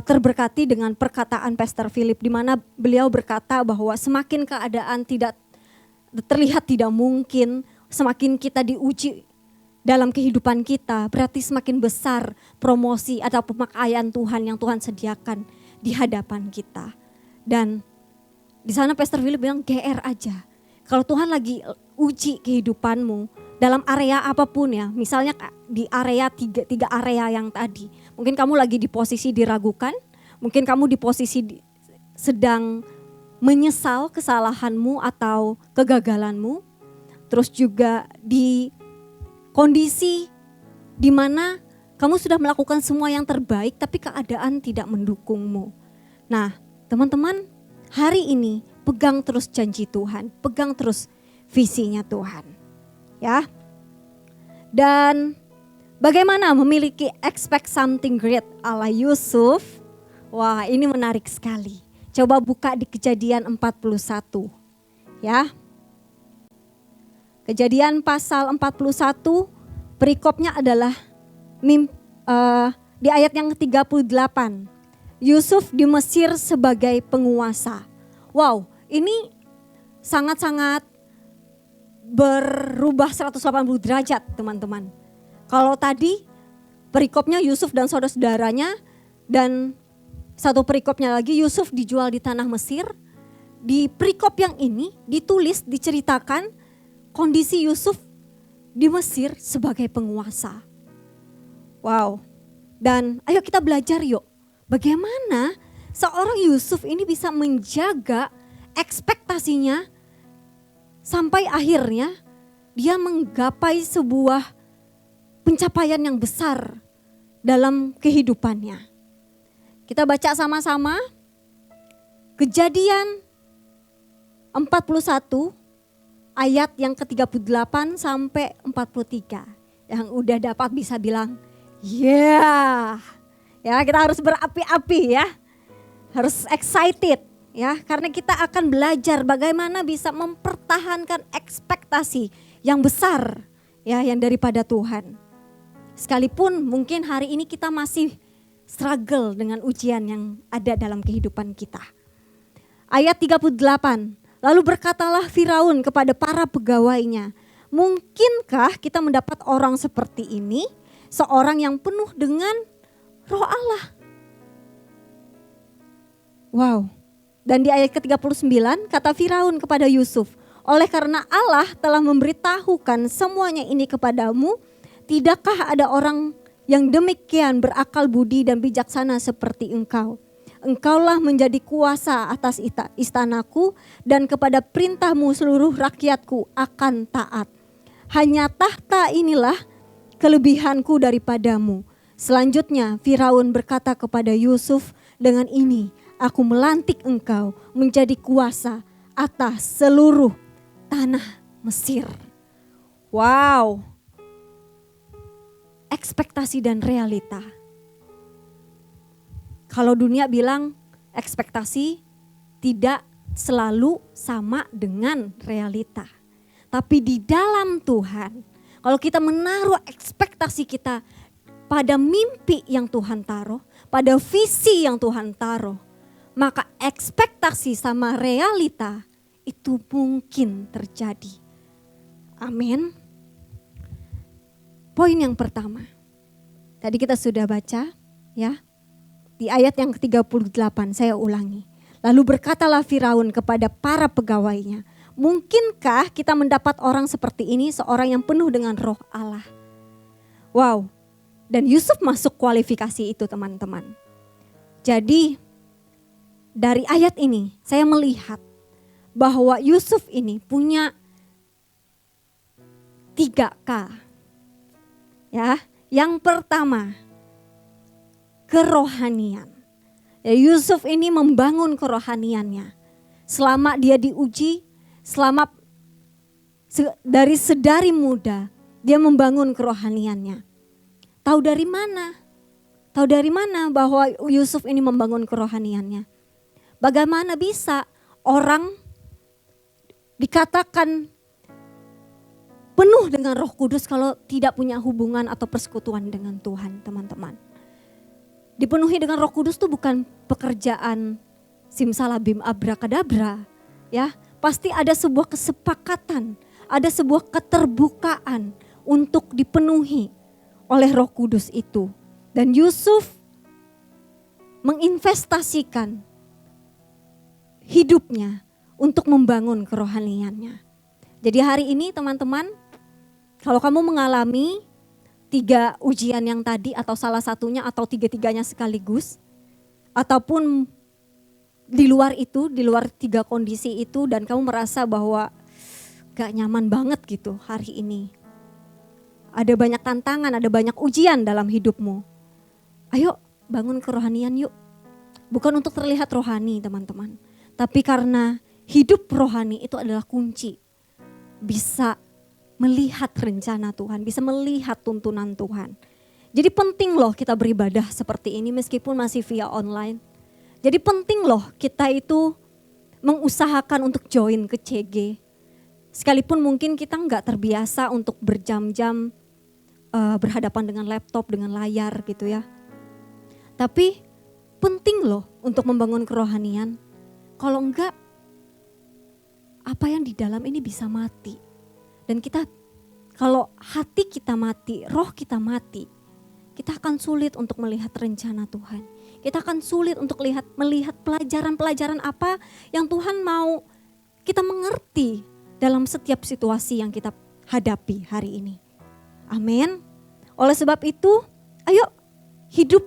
terberkati dengan perkataan Pastor Philip, di mana beliau berkata bahwa semakin keadaan terlihat tidak mungkin, semakin kita diuji dalam kehidupan kita, berarti semakin besar promosi atau pemakaian Tuhan yang Tuhan sediakan di hadapan kita. Dan di sana Pastor Philip bilang, GR aja. Kalau Tuhan lagi uji kehidupanmu dalam area apapun ya, misalnya di area tiga area yang tadi. Mungkin kamu lagi di posisi diragukan, mungkin kamu di posisi sedang menyesal kesalahanmu atau kegagalanmu. Terus juga di kondisi di mana kamu sudah melakukan semua yang terbaik tapi keadaan tidak mendukungmu. Nah, teman-teman, hari ini pegang terus janji Tuhan, pegang terus visinya Tuhan. Ya. Dan bagaimana memiliki expect something great ala Yusuf? Wah, ini menarik sekali. Coba buka di Kejadian 41. Ya. Kejadian pasal 41, perikopnya adalah di ayat yang ke-38. Yusuf di Mesir sebagai penguasa. Wow, ini sangat-sangat berubah 180 derajat, teman-teman. Kalau tadi perikopnya Yusuf dan saudara-saudaranya, dan satu perikopnya lagi Yusuf dijual di tanah Mesir. Di perikop yang ini ditulis, diceritakan kondisi Yusuf di Mesir sebagai penguasa. Wow, dan ayo kita belajar yuk. Bagaimana seorang Yusuf ini bisa menjaga ekspektasinya sampai akhirnya dia menggapai sebuah pencapaian yang besar dalam kehidupannya. Kita baca sama-sama Kejadian 41 ayat yang ke-38 sampai 43. Yang udah dapat bisa bilang, yeah. Ya, kita harus berapi-api ya. Harus excited ya, karena kita akan belajar bagaimana bisa mempertahankan ekspektasi yang besar ya, yang daripada Tuhan. Sekalipun mungkin hari ini kita masih struggle dengan ujian yang ada dalam kehidupan kita. Ayat 38. Lalu berkatalah Firaun kepada para pegawainya, mungkinkah kita mendapat orang seperti ini seorang yang penuh dengan Roh Allah. Wow. Dan di ayat ke-39 kata Firaun kepada Yusuf, oleh karena Allah telah memberitahukan semuanya ini kepadamu, tidakkah ada orang yang demikian berakal budi dan bijaksana seperti engkau? Engkaulah menjadi kuasa atas istanaku dan kepada perintahmu seluruh rakyatku akan taat. Hanya tahta inilah kelebihanku daripadamu. Selanjutnya Firaun berkata kepada Yusuf, dengan ini aku melantik engkau menjadi kuasa atas seluruh tanah Mesir. Wow. Ekspektasi dan realita. Kalau dunia bilang ekspektasi tidak selalu sama dengan realita. Tapi di dalam Tuhan, kalau kita menaruh ekspektasi kita pada mimpi yang Tuhan taruh, pada visi yang Tuhan taruh, maka ekspektasi sama realita itu mungkin terjadi. Amin. Poin yang pertama, tadi kita sudah baca ya. Di ayat yang ke-38 saya ulangi. Lalu berkatalah Firaun kepada para pegawainya, mungkinkah kita mendapat orang seperti ini, seorang yang penuh dengan Roh Allah? Wow, dan Yusuf masuk kualifikasi itu teman-teman. Jadi dari ayat ini saya melihat bahwa Yusuf ini punya 3K. Ya, yang pertama, kerohanian. Ya, Yusuf ini membangun kerohaniannya. Selama dia diuji, dari sedari muda dia membangun kerohaniannya. Tahu dari mana? Tahu dari mana bahwa Yusuf ini membangun kerohaniannya? Bagaimana bisa orang dikatakan penuh dengan Roh Kudus kalau tidak punya hubungan atau persekutuan dengan Tuhan, teman-teman? Dipenuhi dengan Roh Kudus itu bukan pekerjaan simsalabim abrakadabra, ya. Pasti ada sebuah kesepakatan, ada sebuah keterbukaan untuk dipenuhi oleh Roh Kudus itu. Dan Yusuf menginvestasikan hidupnya untuk membangun kerohaniannya. Jadi hari ini teman-teman, kalau kamu mengalami 3 ujian yang tadi atau salah satunya atau 3-tiganya sekaligus, ataupun di luar itu, di luar 3 kondisi itu dan kamu merasa bahwa gak nyaman banget gitu hari ini. Ada banyak tantangan, ada banyak ujian dalam hidupmu. Ayo bangun kerohanian yuk. Bukan untuk terlihat rohani teman-teman, tapi karena hidup rohani itu adalah kunci. Bisa melihat rencana Tuhan, bisa melihat tuntunan Tuhan. Jadi penting loh kita beribadah seperti ini meskipun masih via online. Jadi penting loh kita itu mengusahakan untuk join ke CG. Sekalipun mungkin kita nggak terbiasa untuk berjam-jam berhadapan dengan laptop, dengan layar gitu ya. Tapi penting loh untuk membangun kerohanian. Kalau enggak, apa yang di dalam ini bisa mati. Dan kita, kalau hati kita mati, roh kita mati, kita akan sulit untuk melihat rencana Tuhan. Kita akan sulit untuk melihat pelajaran-pelajaran apa yang Tuhan mau kita mengerti dalam setiap situasi yang kita hadapi hari ini. Amin. Oleh sebab itu, ayo hidup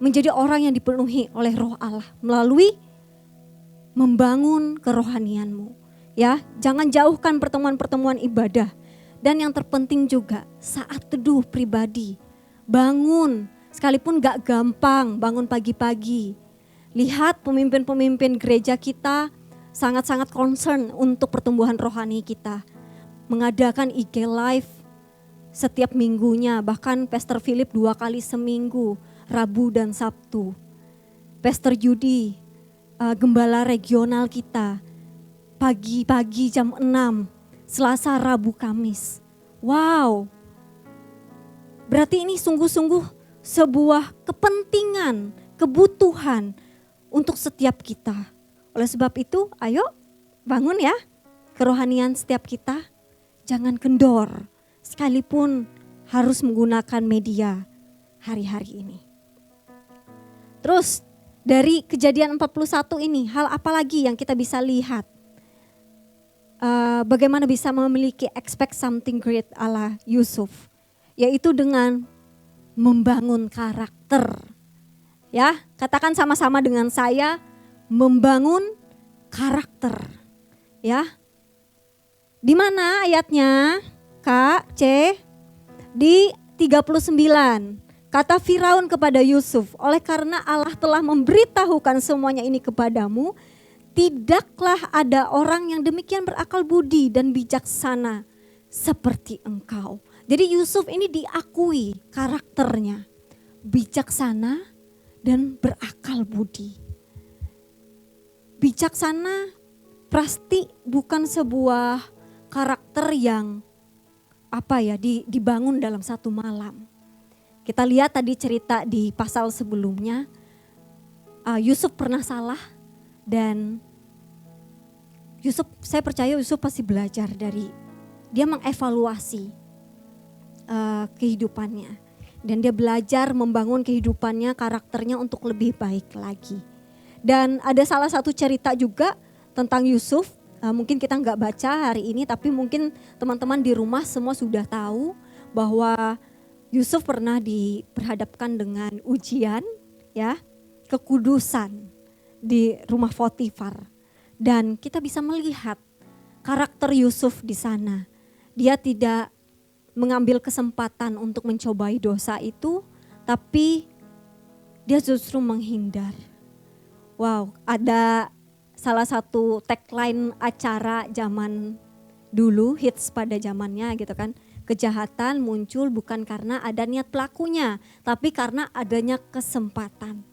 menjadi orang yang dipenuhi oleh Roh Allah melalui membangun kerohanianmu. Ya, jangan jauhkan pertemuan-pertemuan ibadah. Dan yang terpenting juga saat teduh pribadi. Bangun, sekalipun gak gampang bangun pagi-pagi. Lihat pemimpin-pemimpin gereja kita sangat-sangat concern untuk pertumbuhan rohani kita. Mengadakan IG Live setiap minggunya, bahkan Pastor Philip 2 kali seminggu, Rabu dan Sabtu. Pastor Yudi, gembala regional kita, pagi-pagi jam 6, Selasa, Rabu, Kamis. Wow, berarti ini sungguh-sungguh sebuah kepentingan, kebutuhan untuk setiap kita. Oleh sebab itu, ayo bangun ya kerohanian setiap kita. Jangan kendor, sekalipun harus menggunakan media hari-hari ini. Terus dari kejadian 41 ini, hal apa lagi yang kita bisa lihat? Bagaimana bisa memiliki expect something great ala Yusuf, yaitu dengan membangun karakter. Ya, katakan sama-sama dengan saya, membangun karakter. Ya. Di mana ayatnya? Kak, C? Di 39. Kata Firaun kepada Yusuf, oleh karena Allah telah memberitahukan semuanya ini kepadamu, tidaklah ada orang yang demikian berakal budi dan bijaksana seperti engkau. Jadi Yusuf ini diakui karakternya, bijaksana dan berakal budi. Bijaksana pasti bukan sebuah karakter yang dibangun dalam satu malam. Kita lihat tadi cerita di pasal sebelumnya, Yusuf pernah salah dan saya percaya Yusuf pasti belajar dari, dia mengevaluasi kehidupannya. Dan dia belajar membangun kehidupannya, karakternya untuk lebih baik lagi. Dan ada salah satu cerita juga tentang Yusuf, mungkin kita nggak baca hari ini, tapi mungkin teman-teman di rumah semua sudah tahu bahwa Yusuf pernah diperhadapkan dengan ujian, ya, kekudusan di rumah Potifar. Dan kita bisa melihat karakter Yusuf di sana. Dia tidak mengambil kesempatan untuk mencobai dosa itu, tapi dia justru menghindar. Wow, ada salah satu tagline acara zaman dulu, hits pada zamannya gitu kan. Kejahatan muncul bukan karena ada niat pelakunya, tapi karena adanya kesempatan.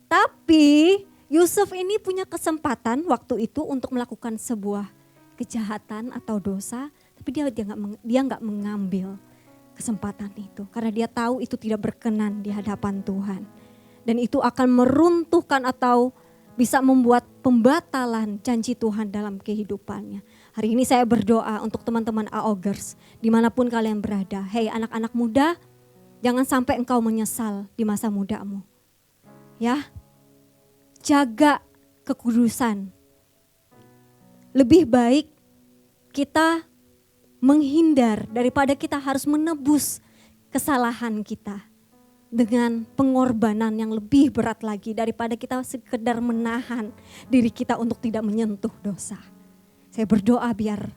Tapi Yusuf ini punya kesempatan waktu itu untuk melakukan sebuah kejahatan atau dosa, tapi dia nggak mengambil kesempatan itu karena dia tahu itu tidak berkenan di hadapan Tuhan. Dan itu akan meruntuhkan atau bisa membuat pembatalan janji Tuhan dalam kehidupannya. Hari ini saya berdoa untuk teman-teman AOGers dimanapun kalian berada. Hei anak-anak muda, jangan sampai engkau menyesal di masa mudamu. Ya, jaga kekudusan. Lebih baik kita menghindar daripada kita harus menebus kesalahan kita dengan pengorbanan yang lebih berat lagi daripada kita sekedar menahan diri kita untuk tidak menyentuh dosa. Saya berdoa biar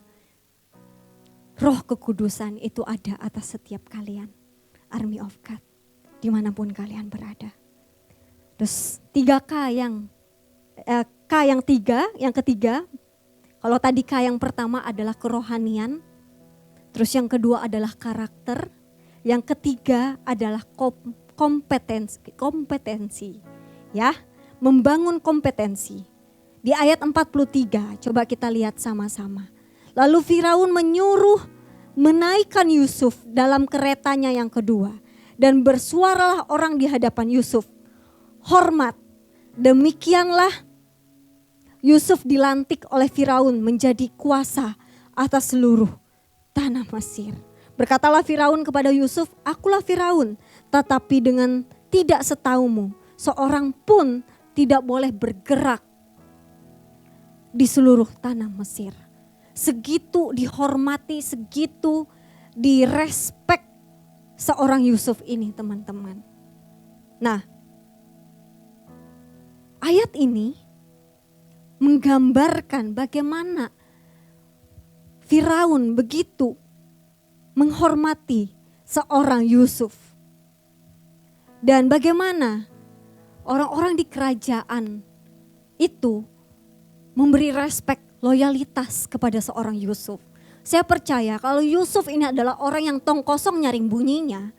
roh kekudusan itu ada atas setiap kalian. Army of God, dimanapun kalian berada. Terus 3K yang ketiga, kalau tadi K yang pertama adalah kerohanian, terus yang kedua adalah karakter, yang ketiga adalah kompetensi, ya, membangun kompetensi. Di ayat 43, coba kita lihat sama-sama. Lalu Firaun menyuruh menaikkan Yusuf dalam keretanya yang kedua, dan bersuaralah orang di hadapan Yusuf, hormat. Demikianlah Yusuf dilantik oleh Firaun menjadi kuasa atas seluruh tanah Mesir. Berkatalah Firaun kepada Yusuf, akulah Firaun, tetapi dengan tidak setaumu, seorang pun tidak boleh bergerak di seluruh tanah Mesir. Segitu dihormati, segitu direspek seorang Yusuf ini, teman-teman. Nah, ayat ini menggambarkan bagaimana Firaun begitu menghormati seorang Yusuf. Dan bagaimana orang-orang di kerajaan itu memberi respek, loyalitas kepada seorang Yusuf. Saya percaya kalau Yusuf ini adalah orang yang tong kosong nyaring bunyinya,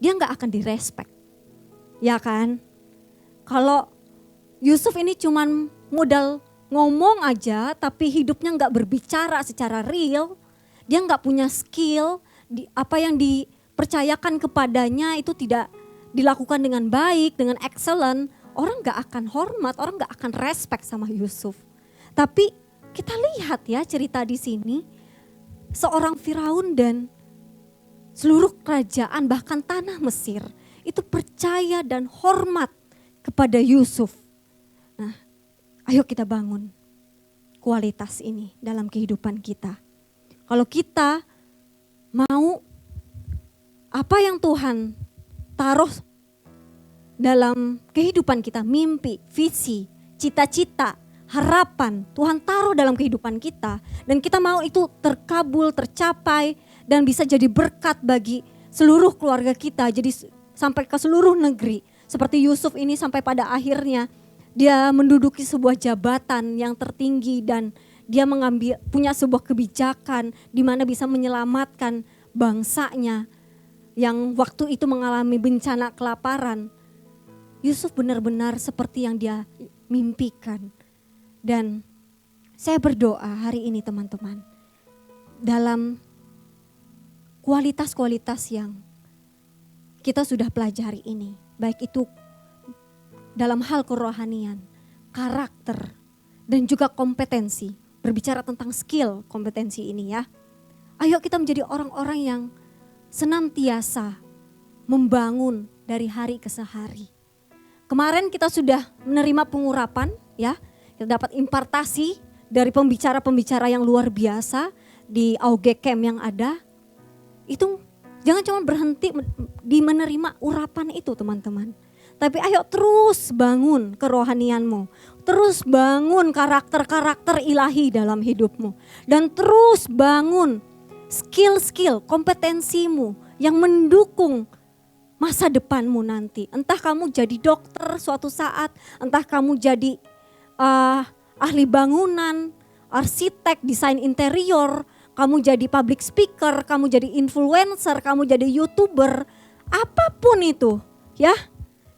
dia gak akan direspek. Ya kan? Kalau Yusuf ini cuman modal ngomong aja tapi hidupnya gak berbicara secara real, dia gak punya skill, apa yang dipercayakan kepadanya itu tidak dilakukan dengan baik, dengan excellent, orang gak akan hormat, orang gak akan respect sama Yusuf. Tapi kita lihat ya cerita di sini, seorang Firaun dan seluruh kerajaan bahkan tanah Mesir itu percaya dan hormat kepada Yusuf. Nah, ayo kita bangun kualitas ini dalam kehidupan kita. Kalau kita mau apa yang Tuhan taruh dalam kehidupan kita, mimpi, visi, cita-cita, harapan Tuhan taruh dalam kehidupan kita, dan kita mau itu terkabul, tercapai, dan bisa jadi berkat bagi seluruh keluarga kita, jadi sampai ke seluruh negeri. Seperti Yusuf ini sampai pada akhirnya dia menduduki sebuah jabatan yang tertinggi dan dia punya sebuah kebijakan di mana bisa menyelamatkan bangsanya yang waktu itu mengalami bencana kelaparan. Yusuf benar-benar seperti yang dia mimpikan. Dan saya berdoa hari ini teman-teman, dalam kualitas-kualitas yang kita sudah pelajari ini, baik itu dalam hal kerohanian, karakter, dan juga kompetensi. Berbicara tentang skill kompetensi ini ya. Ayo kita menjadi orang-orang yang senantiasa membangun dari hari ke hari. Kemarin kita sudah menerima pengurapan ya. Kita dapat impartasi dari pembicara-pembicara yang luar biasa di AUG Camp yang ada. Itu jangan cuma berhenti di menerima urapan itu teman-teman. Tapi ayo terus bangun kerohanianmu. Terus bangun karakter-karakter ilahi dalam hidupmu. Dan terus bangun skill-skill, kompetensimu yang mendukung masa depanmu nanti. Entah kamu jadi dokter suatu saat, entah kamu jadi ahli bangunan, arsitek, desain interior, kamu jadi public speaker, kamu jadi influencer, kamu jadi YouTuber, apapun itu ya.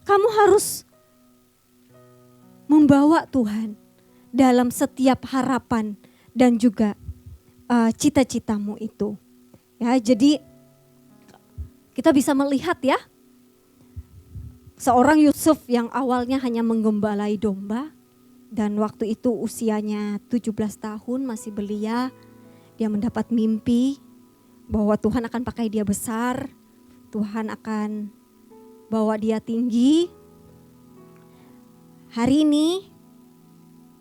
Kamu harus membawa Tuhan dalam setiap harapan dan juga cita-citamu itu. Ya, jadi kita bisa melihat ya, seorang Yusuf yang awalnya hanya menggembalai domba dan waktu itu usianya 17 tahun masih belia, dia mendapat mimpi bahwa Tuhan akan pakai dia besar, Tuhan akan bawa dia tinggi. Hari ini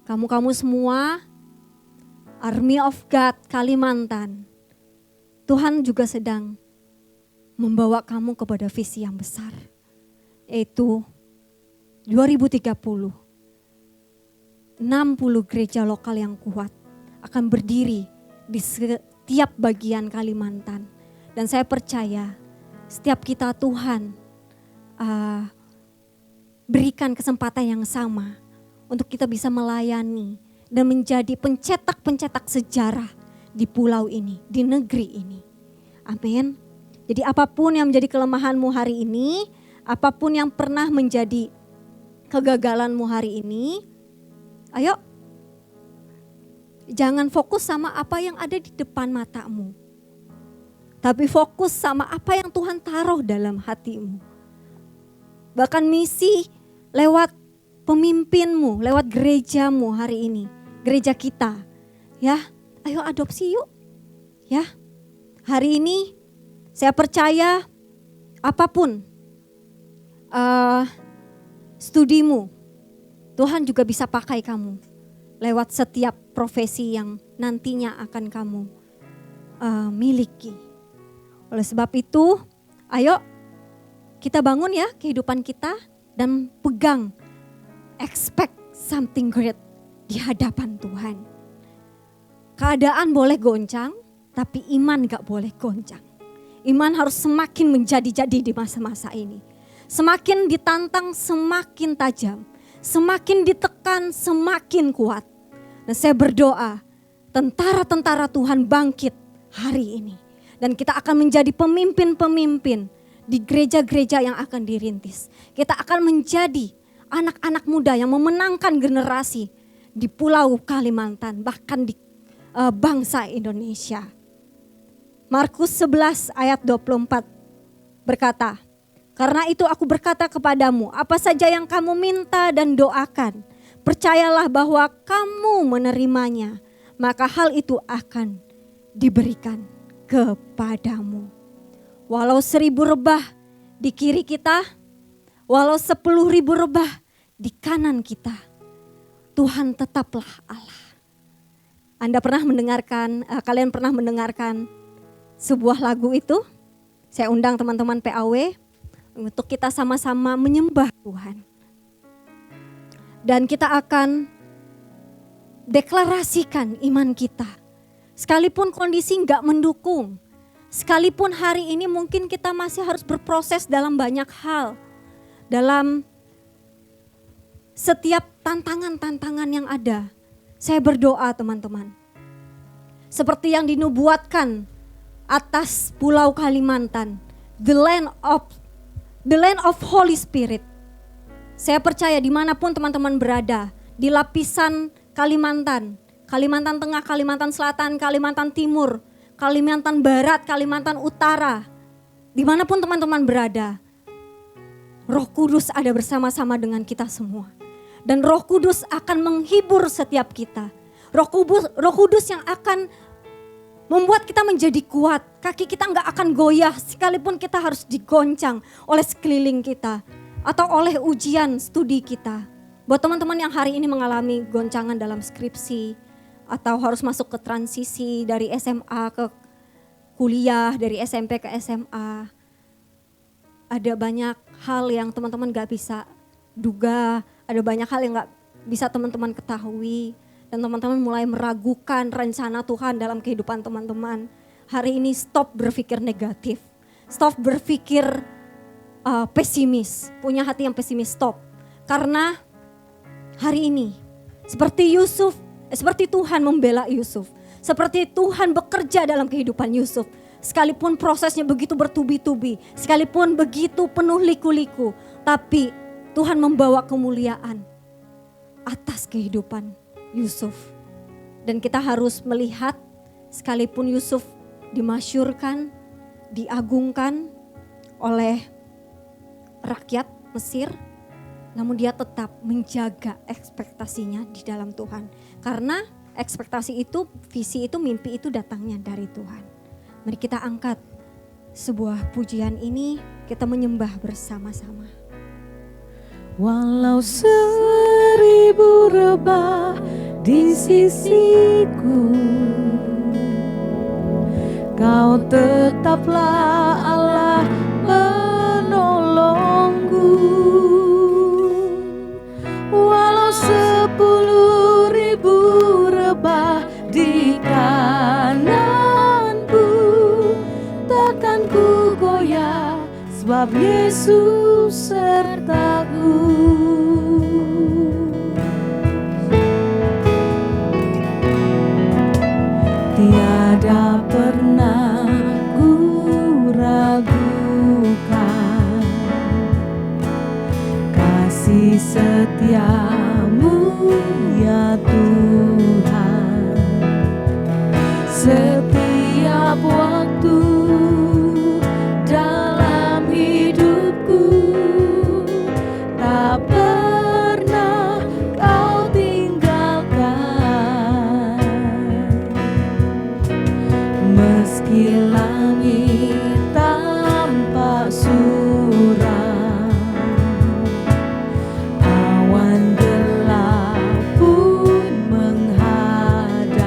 kamu-kamu semua Army of God Kalimantan, Tuhan juga sedang membawa kamu kepada visi yang besar, yaitu 2030 60 gereja lokal yang kuat akan berdiri di setiap bagian Kalimantan. Dan saya percaya setiap kita Tuhan berikan kesempatan yang sama untuk kita bisa melayani dan menjadi pencetak-pencetak sejarah di pulau ini, di negeri ini. Amin. Jadi apapun yang menjadi kelemahanmu hari ini, apapun yang pernah menjadi kegagalanmu hari ini, ayo jangan fokus sama apa yang ada di depan matamu. Tapi fokus sama apa yang Tuhan taruh dalam hatimu. Bahkan misi lewat pemimpinmu, lewat gerejamu hari ini, gereja kita. Ya, ayo adopsi yuk. Ya, hari ini saya percaya apapun studimu, Tuhan juga bisa pakai kamu lewat setiap profesi yang nantinya akan kamu miliki. Oleh sebab itu, ayo kita bangun ya kehidupan kita dan pegang, expect something great di hadapan Tuhan. Keadaan boleh goncang, tapi iman gak boleh goncang. Iman harus semakin menjadi-jadi di masa-masa ini. Semakin ditantang, semakin tajam. Semakin ditekan, semakin kuat. Dan saya berdoa, tentara-tentara Tuhan bangkit hari ini. Dan kita akan menjadi pemimpin-pemimpin di gereja-gereja yang akan dirintis. Kita akan menjadi anak-anak muda yang memenangkan generasi di Pulau Kalimantan, bahkan di bangsa Indonesia. Markus 11 ayat 24 berkata, "Karena itu aku berkata kepadamu, apa saja yang kamu minta dan doakan, percayalah bahwa kamu menerimanya, maka hal itu akan diberikan kepadamu." Walau 1000 rebah di kiri kita, walau 10.000 rebah di kanan kita, Tuhan tetaplah Allah. Anda pernah mendengarkan, kalian pernah mendengarkan sebuah lagu itu? Saya undang teman-teman PAW untuk kita sama-sama menyembah Tuhan. Dan kita akan deklarasikan iman kita. Sekalipun kondisi nggak mendukung, sekalipun hari ini mungkin kita masih harus berproses dalam banyak hal. Dalam setiap tantangan-tantangan yang ada, saya berdoa teman-teman. Seperti yang dinubuatkan atas Pulau Kalimantan, the land of Holy Spirit. Saya percaya dimanapun teman-teman berada, di lapisan Kalimantan, Kalimantan Tengah, Kalimantan Selatan, Kalimantan Timur, Kalimantan Barat, Kalimantan Utara, dimanapun teman-teman berada, Roh Kudus ada bersama-sama dengan kita semua. Dan Roh Kudus akan menghibur setiap kita. Roh Kudus yang akan membuat kita menjadi kuat. Kaki kita nggak akan goyah sekalipun kita harus digoncang oleh sekeliling kita. Atau oleh ujian studi kita. Buat teman-teman yang hari ini mengalami goncangan dalam skripsi. Atau harus masuk ke transisi dari SMA ke kuliah, dari SMP ke SMA. Ada banyak hal yang teman-teman gak bisa duga. Ada banyak hal yang gak bisa teman-teman ketahui. Dan teman-teman mulai meragukan rencana Tuhan dalam kehidupan teman-teman. Hari ini stop berpikir negatif. Stop berpikir pesimis. Punya hati yang pesimis, stop. Karena hari ini seperti Yusuf, seperti Tuhan membela Yusuf. Seperti Tuhan bekerja dalam kehidupan Yusuf. Sekalipun prosesnya begitu bertubi-tubi. Sekalipun begitu penuh liku-liku. Tapi Tuhan membawa kemuliaan atas kehidupan Yusuf. Dan kita harus melihat sekalipun Yusuf dimasyurkan, diagungkan oleh rakyat Mesir, namun dia tetap menjaga ekspektasinya di dalam Tuhan. Karena ekspektasi itu, visi itu, mimpi itu datangnya dari Tuhan. Mari kita angkat sebuah pujian ini, kita menyembah bersama-sama. Walau 1000 rebah di sisiku, Kau tetaplah Allah penolongku. Walau 10.000 rebah di kananku, takkan ku goyah sebab Yesus sertaku. Tiada pernah ku ragukan kasih setiamu ya Tuhan. Setiap waktu dalam hidupku tak pernah Kau tinggalkan. Meski langit tampak suram, awan gelap pun menghadap,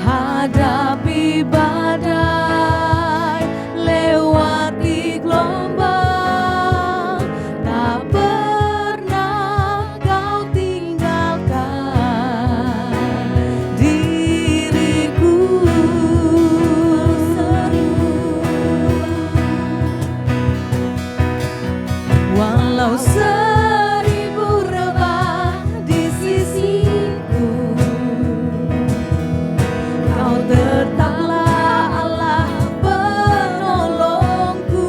hadapi badai, lewati gelombang, tak pernah Kau tinggalkan diriku. Walau 1000 rebah di sisiku, Kau tetaplah Allah penolongku.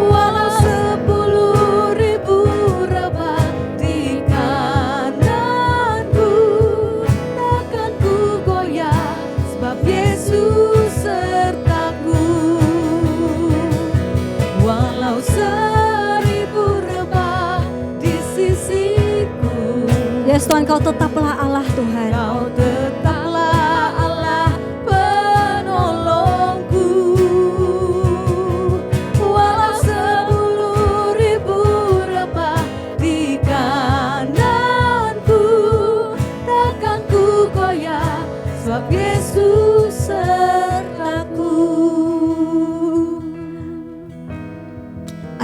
Walau 10.000 rebah di kananku, takkan ku goyah sebab Yesus sertaku. Walau 1000 rebah di sisiku, Yes Tuhan, Kau tetaplah Allah Tuhan. Kau tetaplah Allah penolongku.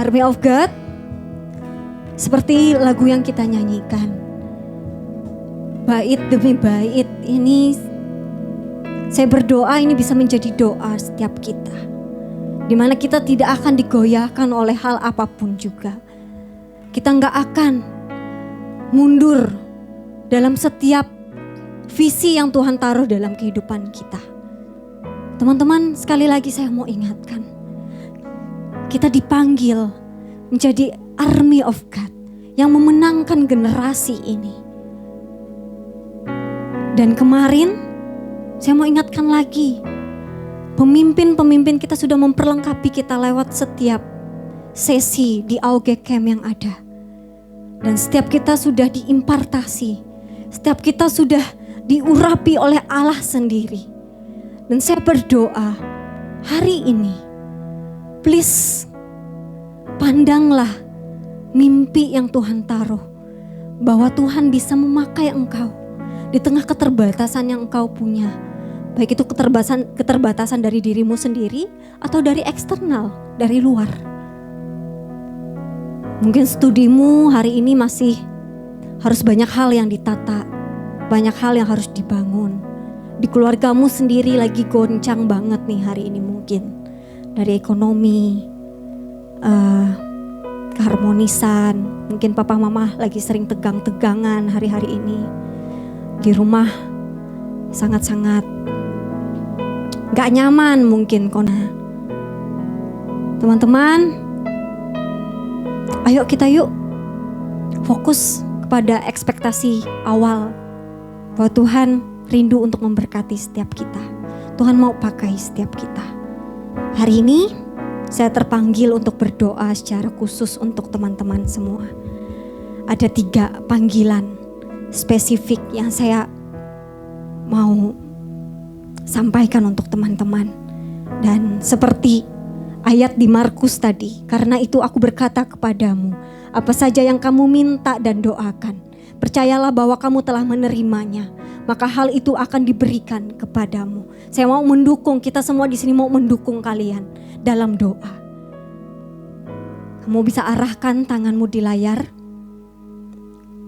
Army of God, seperti lagu yang kita nyanyikan, bait demi bait ini, saya berdoa ini bisa menjadi doa setiap kita, dimana kita tidak akan digoyahkan oleh hal apapun juga. Kita nggak akan mundur dalam setiap visi yang Tuhan taruh dalam kehidupan kita. Teman-teman, sekali lagi saya mau ingatkan, kita dipanggil menjadi Army of God yang memenangkan generasi ini. Dan kemarin saya mau ingatkan lagi, pemimpin-pemimpin kita sudah memperlengkapi kita lewat setiap sesi di AOG Camp yang ada. Dan setiap kita sudah diimpartasi, setiap kita sudah diurapi oleh Allah sendiri. Dan saya berdoa hari ini, please pandanglah mimpi yang Tuhan taruh, bahwa Tuhan bisa memakai engkau di tengah keterbatasan yang engkau punya. Baik itu keterbatasan dari dirimu sendiri atau dari eksternal, dari luar. Mungkin studimu hari ini masih harus banyak hal yang ditata, banyak hal yang harus dibangun. Di keluargamu sendiri lagi goncang banget nih hari ini mungkin. Dari ekonomi, keharmonisan, mungkin papa mama lagi sering tegang-tegangan hari-hari ini. Di rumah sangat-sangat gak nyaman mungkin kona. Teman-teman, ayo kita yuk fokus kepada ekspektasi awal bahwa Tuhan rindu untuk memberkati setiap kita. Tuhan mau pakai setiap kita. Hari ini saya terpanggil untuk berdoa secara khusus untuk teman-teman semua. Ada 3 panggilan spesifik yang saya mau sampaikan untuk teman-teman. Dan seperti ayat di Markus tadi, karena itu aku berkata kepadamu, apa saja yang kamu minta dan doakan, percayalah bahwa kamu telah menerimanya, maka hal itu akan diberikan kepadamu. Saya mau mendukung, kita semua di sini mau mendukung kalian dalam doa. Kamu bisa arahkan tanganmu di layar.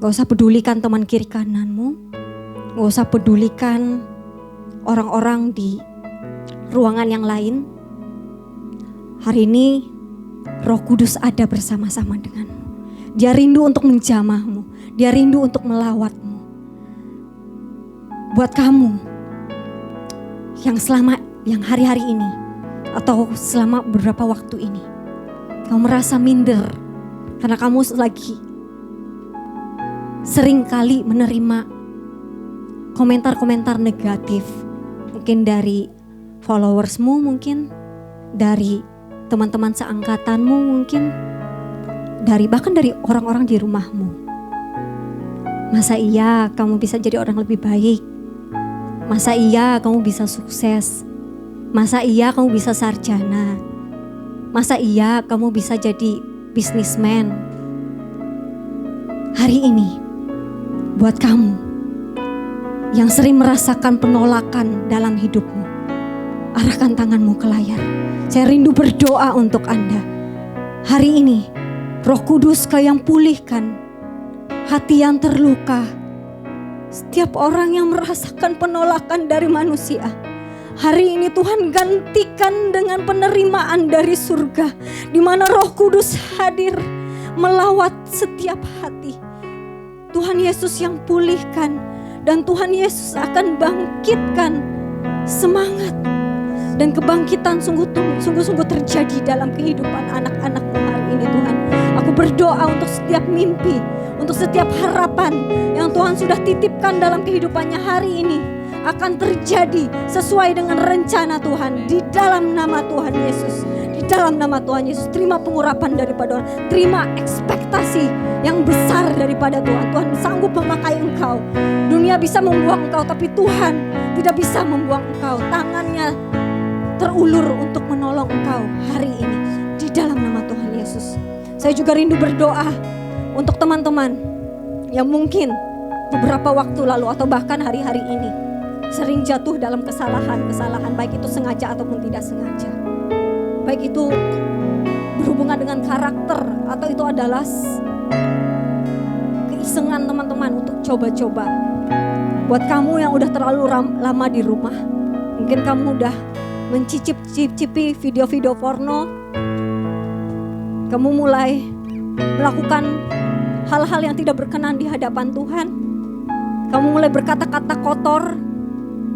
Gak usah pedulikan teman kiri kananmu. Gak usah pedulikan orang-orang di ruangan yang lain. Hari ini Roh Kudus ada bersama-sama denganmu. Dia rindu untuk menjamahmu. Dia rindu untuk melawatmu. Buat kamu yang hari-hari ini atau selama beberapa waktu ini kamu merasa minder karena kamu lagi sering kali menerima komentar-komentar negatif, mungkin dari followersmu, mungkin dari teman-teman seangkatanmu, mungkin bahkan dari orang-orang di rumahmu. Masa iya kamu bisa jadi orang lebih baik? Masa iya kamu bisa sukses? Masa iya kamu bisa sarjana? Masa iya kamu bisa jadi bisnismen? Hari ini buat kamu yang sering merasakan penolakan dalam hidupmu, arahkan tanganmu ke layar. Saya rindu berdoa untuk Anda. Hari ini Roh Kudus kau yang pulihkan hati yang terluka. Setiap orang yang merasakan penolakan dari manusia, hari ini Tuhan gantikan dengan penerimaan dari surga, di mana Roh Kudus hadir melawat setiap hati. Tuhan Yesus yang pulihkan, dan Tuhan Yesus akan bangkitkan semangat dan kebangkitan sungguh-sungguh terjadi dalam kehidupan anak-anak-Mu hari ini Tuhan. Aku berdoa untuk setiap mimpi, untuk setiap harapan yang Tuhan sudah titipkan dalam kehidupannya hari ini akan terjadi sesuai dengan rencana Tuhan di dalam nama Tuhan Yesus. Di dalam nama Tuhan Yesus, terima pengurapan daripada Tuhan, terima ekspektasi yang besar daripada Tuhan. Tuhan sanggup memakai engkau. Dunia bisa membuang engkau, tapi Tuhan tidak bisa membuang engkau. Tangannya terulur untuk menolong engkau hari ini di dalam nama Tuhan Yesus. Saya juga rindu berdoa untuk teman-teman yang mungkin beberapa waktu lalu atau bahkan hari-hari ini sering jatuh dalam kesalahan-kesalahan, baik itu sengaja ataupun tidak sengaja. Baik itu berhubungan dengan karakter atau itu adalah keisengan teman-teman untuk coba-coba. Buat kamu yang udah terlalu lama di rumah, mungkin kamu udah mencicip-cicipi video-video porno, kamu mulai melakukan hal-hal yang tidak berkenan di hadapan Tuhan, kamu mulai berkata-kata kotor,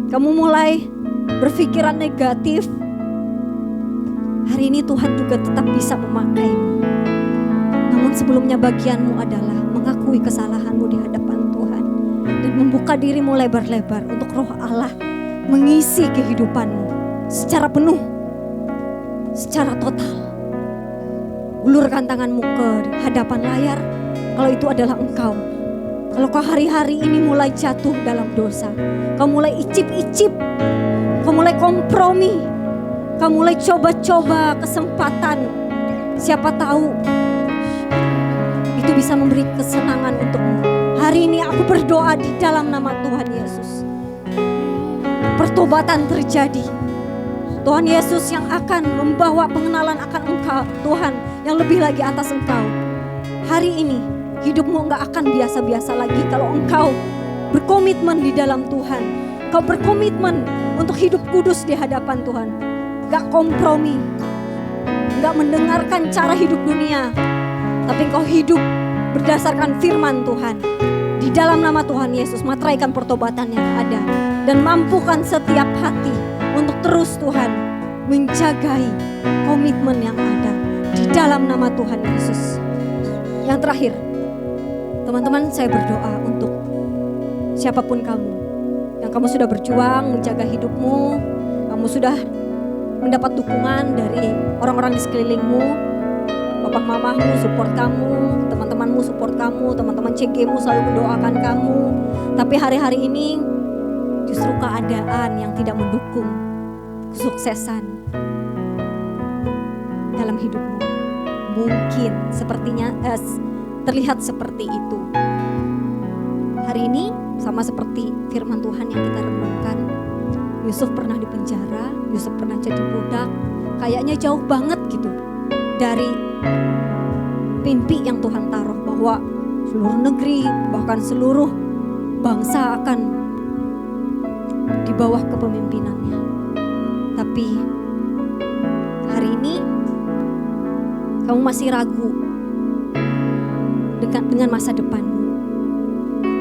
kamu mulai berpikiran negatif. Hari ini Tuhan juga tetap bisa memakaimu. Namun sebelumnya bagianmu adalah mengakui kesalahanmu di hadapan Tuhan dan membuka dirimu lebar-lebar untuk Roh Allah mengisi kehidupanmu secara penuh, secara total. Ulurkan tanganmu ke hadapan layar kalau itu adalah engkau. Kalau kau hari-hari ini mulai jatuh dalam dosa, kau mulai icip-icip, kau mulai kompromi, kau mulai coba-coba kesempatan, siapa tahu itu bisa memberi kesenangan untukmu. Hari ini aku berdoa di dalam nama Tuhan Yesus. Pertobatan terjadi. Tuhan Yesus yang akan membawa pengenalan akan engkau, Tuhan yang lebih lagi atas engkau. Hari ini hidupmu enggak akan biasa-biasa lagi kalau engkau berkomitmen di dalam Tuhan. Kau berkomitmen untuk hidup kudus di hadapan Tuhan. Enggak kompromi, enggak mendengarkan cara hidup dunia, tapi engkau hidup berdasarkan firman Tuhan. Di dalam nama Tuhan Yesus, materaikan pertobatan yang ada dan mampukan setiap hati untuk terus Tuhan menjagai komitmen yang ada di dalam nama Tuhan Yesus. Yang terakhir, teman-teman, saya berdoa untuk siapapun kamu yang kamu sudah berjuang menjaga hidupmu, kamu sudah mendapat dukungan dari orang-orang di sekelilingmu, bapak mamamu support kamu, teman-temanmu support kamu, teman-teman CG-mu selalu mendoakan kamu. Tapi hari-hari ini justru keadaan yang tidak mendukung kesuksesan dalam hidupmu. Mungkin sepertinya terlihat seperti itu. Hari ini sama seperti firman Tuhan yang kita renungkan, Yusuf pernah dipenjara, Yusuf pernah jadi budak, kayaknya jauh banget gitu dari mimpi yang Tuhan taruh bahwa seluruh negeri bahkan seluruh bangsa akan di bawah kepemimpinannya. Tapi hari ini kamu masih ragu dengan masa depanmu.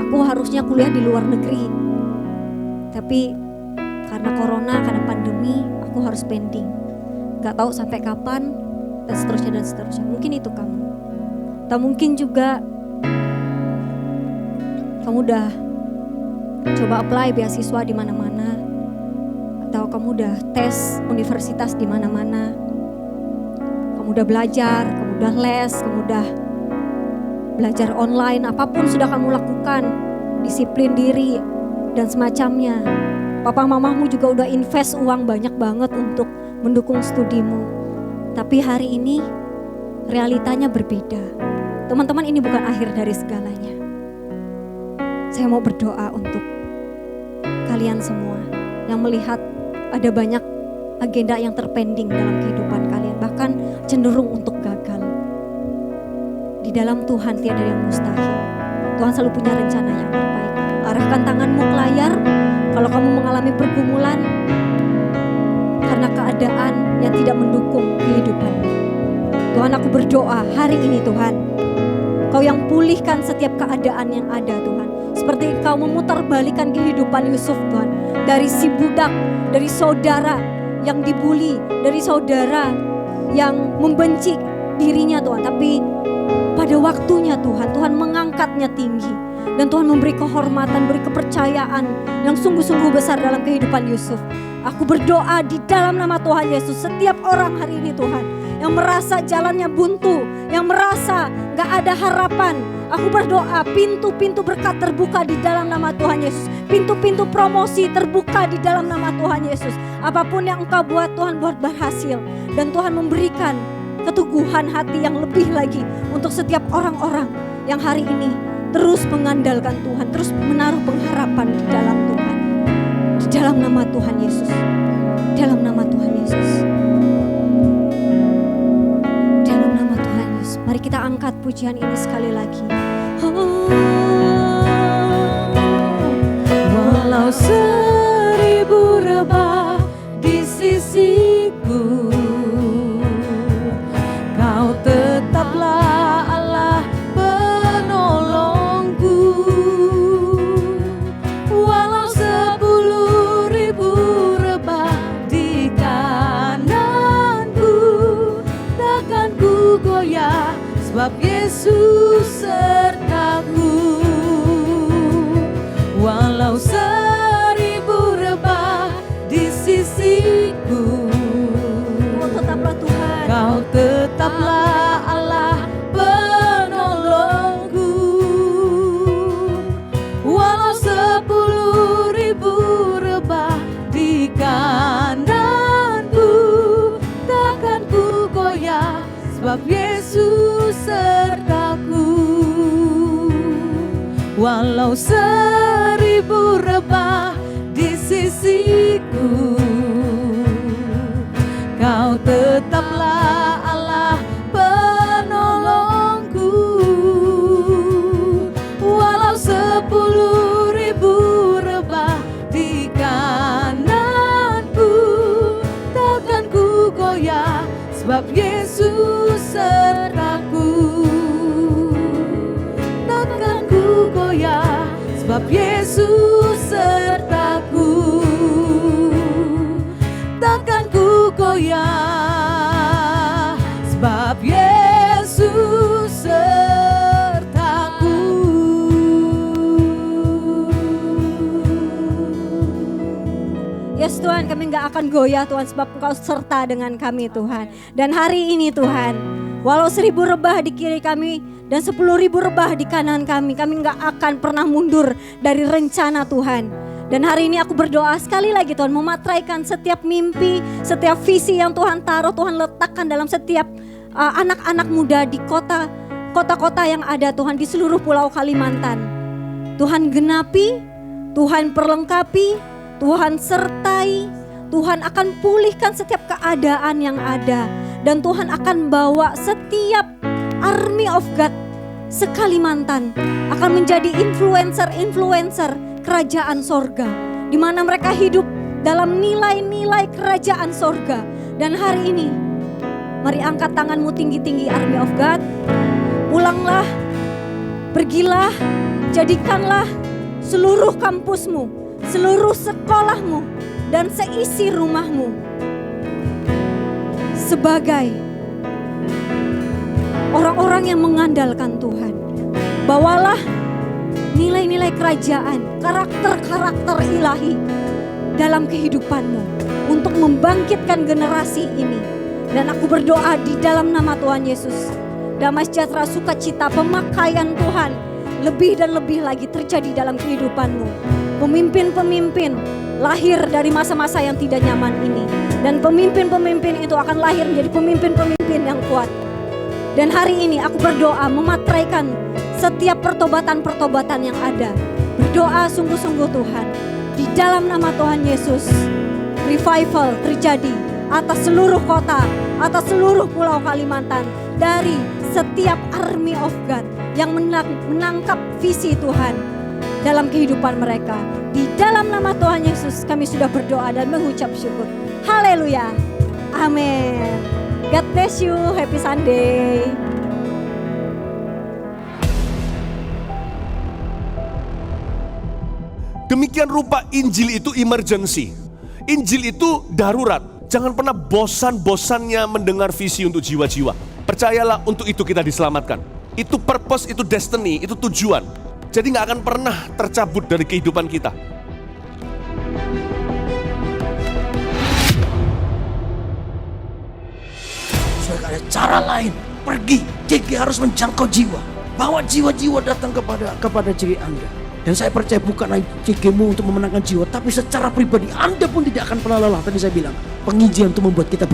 Aku harusnya kuliah di luar negeri, tapi karena corona, karena pandemi, aku harus pending. Gak tahu sampai kapan, dan seterusnya dan seterusnya. Mungkin itu kamu. Atau mungkin juga kamu udah coba apply beasiswa di mana-mana, atau kamu udah tes universitas di mana-mana. Kamu udah belajar, kamu udah les, kamu udah belajar online, apapun sudah kamu lakukan, disiplin diri dan semacamnya. Papa mamamu juga udah invest uang banyak banget untuk mendukung studimu. Tapi hari ini realitanya berbeda. Teman-teman, ini bukan akhir dari segalanya. Saya mau berdoa untuk kalian semua yang melihat ada banyak agenda yang terpending dalam kehidupan kalian, bahkan cenderung untuk gagal. Di dalam Tuhan tiada yang mustahil. Tuhan selalu punya rencana yang terbaik. Arahkan tanganmu ke layar kalau kamu mengalami pergumulan karena keadaan yang tidak mendukung kehidupanmu. Tuhan, aku berdoa hari ini Tuhan, Kau yang pulihkan setiap keadaan yang ada Tuhan. Seperti Kau memutarbalikkan kehidupan Yusuf Tuhan. Dari si budak, dari saudara yang dibuli, dari saudara yang membenci dirinya Tuhan. Tapi pada waktunya Tuhan, Tuhan mengangkatnya tinggi. Dan Tuhan memberi kehormatan, beri kepercayaan yang sungguh-sungguh besar dalam kehidupan Yusuf. Aku berdoa di dalam nama Tuhan Yesus, setiap orang hari ini Tuhan, yang merasa jalannya buntu, yang merasa gak ada harapan, aku berdoa pintu-pintu berkat terbuka di dalam nama Tuhan Yesus. Pintu-pintu promosi terbuka di dalam nama Tuhan Yesus. Apapun yang Engkau buat Tuhan, buat berhasil. Dan Tuhan memberikan keteguhan hati yang lebih lagi untuk setiap orang-orang yang hari ini terus mengandalkan Tuhan, terus menaruh pengharapan di dalam Tuhan. Di dalam nama Tuhan Yesus. Dalam nama Tuhan Yesus. Dalam Mari kita angkat pujian ini sekali lagi. Walau 1000 rebah di sisiku, Kau tetaplah Allah penolongku. Walau 10.000 rebah di kananku, takkan ku goyah sebab Yesus sertaku. Walau 1000 rebah di sisiku, Kau tetaplah Tuhan. Kau tetaplah Allah penolongku. Walau 10.000 rebah di kananku, takkan ku goyah sebab Yesus sertaku. Walau 1000 rebah di sisiku, Kau tetaplah Allah penolongku. Walau 10.000 rebah di kananku, takkan ku goyah sebab Yesus sertaku. Takkan ku goyah sebab Yesus sertaku. Takkan ku goyah sebab Yesus sertaku. Yes Tuhan, kami gak akan goyah Tuhan, sebab Engkau serta dengan kami Tuhan. Dan hari ini Tuhan, walau 1000 rebah di kiri kami dan 10.000 rebah di kanan kami gak akan pernah mundur dari rencana Tuhan. Dan hari ini aku berdoa sekali lagi Tuhan, mematraikan setiap mimpi, setiap visi yang Tuhan taruh, Tuhan letakkan dalam setiap anak-anak muda di kota-kota yang ada Tuhan, di seluruh pulau Kalimantan. Tuhan genapi, Tuhan perlengkapi, Tuhan sertai, Tuhan akan pulihkan setiap keadaan yang ada. Dan Tuhan akan bawa setiap army of God se-Kalimantan akan menjadi influencer kerajaan sorga, di mana mereka hidup dalam nilai-nilai kerajaan sorga. Dan hari ini, mari angkat tanganmu tinggi-tinggi army of God. Pulanglah, pergilah, jadikanlah seluruh kampusmu, seluruh sekolahmu, dan seisi rumahmu sebagai orang-orang yang mengandalkan Tuhan. Bawalah nilai-nilai kerajaan, karakter-karakter ilahi dalam kehidupanmu untuk membangkitkan generasi ini. Dan aku berdoa di dalam nama Tuhan Yesus, damai sejahtera, sukacita, pemakaian Tuhan lebih dan lebih lagi terjadi dalam kehidupanmu. Pemimpin-pemimpin lahir dari masa-masa yang tidak nyaman ini. Dan pemimpin-pemimpin itu akan lahir menjadi pemimpin-pemimpin yang kuat. Dan hari ini aku berdoa mematraikan setiap pertobatan-pertobatan yang ada. Berdoa sungguh-sungguh Tuhan, di dalam nama Tuhan Yesus, revival terjadi atas seluruh kota, atas seluruh pulau Kalimantan, dari setiap army of God yang menangkap visi Tuhan dalam kehidupan mereka. Di dalam nama Tuhan Yesus kami sudah berdoa dan mengucap syukur. Haleluya. Amin. God bless you. Happy Sunday. Demikian rupa Injil itu emergency. Injil itu darurat. Jangan pernah bosan-bosannya mendengar visi untuk jiwa-jiwa. Percayalah, untuk itu kita diselamatkan. Itu purpose, itu destiny, itu tujuan. Jadi gak akan pernah tercabut dari kehidupan kita. Sudah ada cara lain. Pergi, JG harus menjangkau jiwa. Bawa jiwa-jiwa datang kepada JG Anda. Dan saya percaya bukan hanya JG-mu untuk memenangkan jiwa, tapi secara pribadi Anda pun tidak akan pernah lelah. Tadi saya bilang, penginjilan untuk membuat kita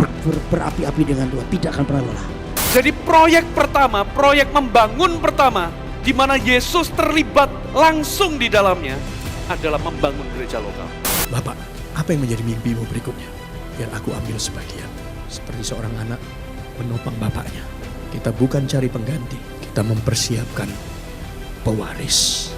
berapi-api dengan Tuhan, tidak akan pernah lelah. Jadi proyek pertama, proyek membangun pertama, di mana Yesus terlibat langsung di dalamnya, adalah membangun gereja lokal. Bapak, apa yang menjadi mimpimu berikutnya? Biar aku ambil sebagian. Seperti seorang anak menopang bapaknya. Kita bukan cari pengganti, kita mempersiapkan pewaris.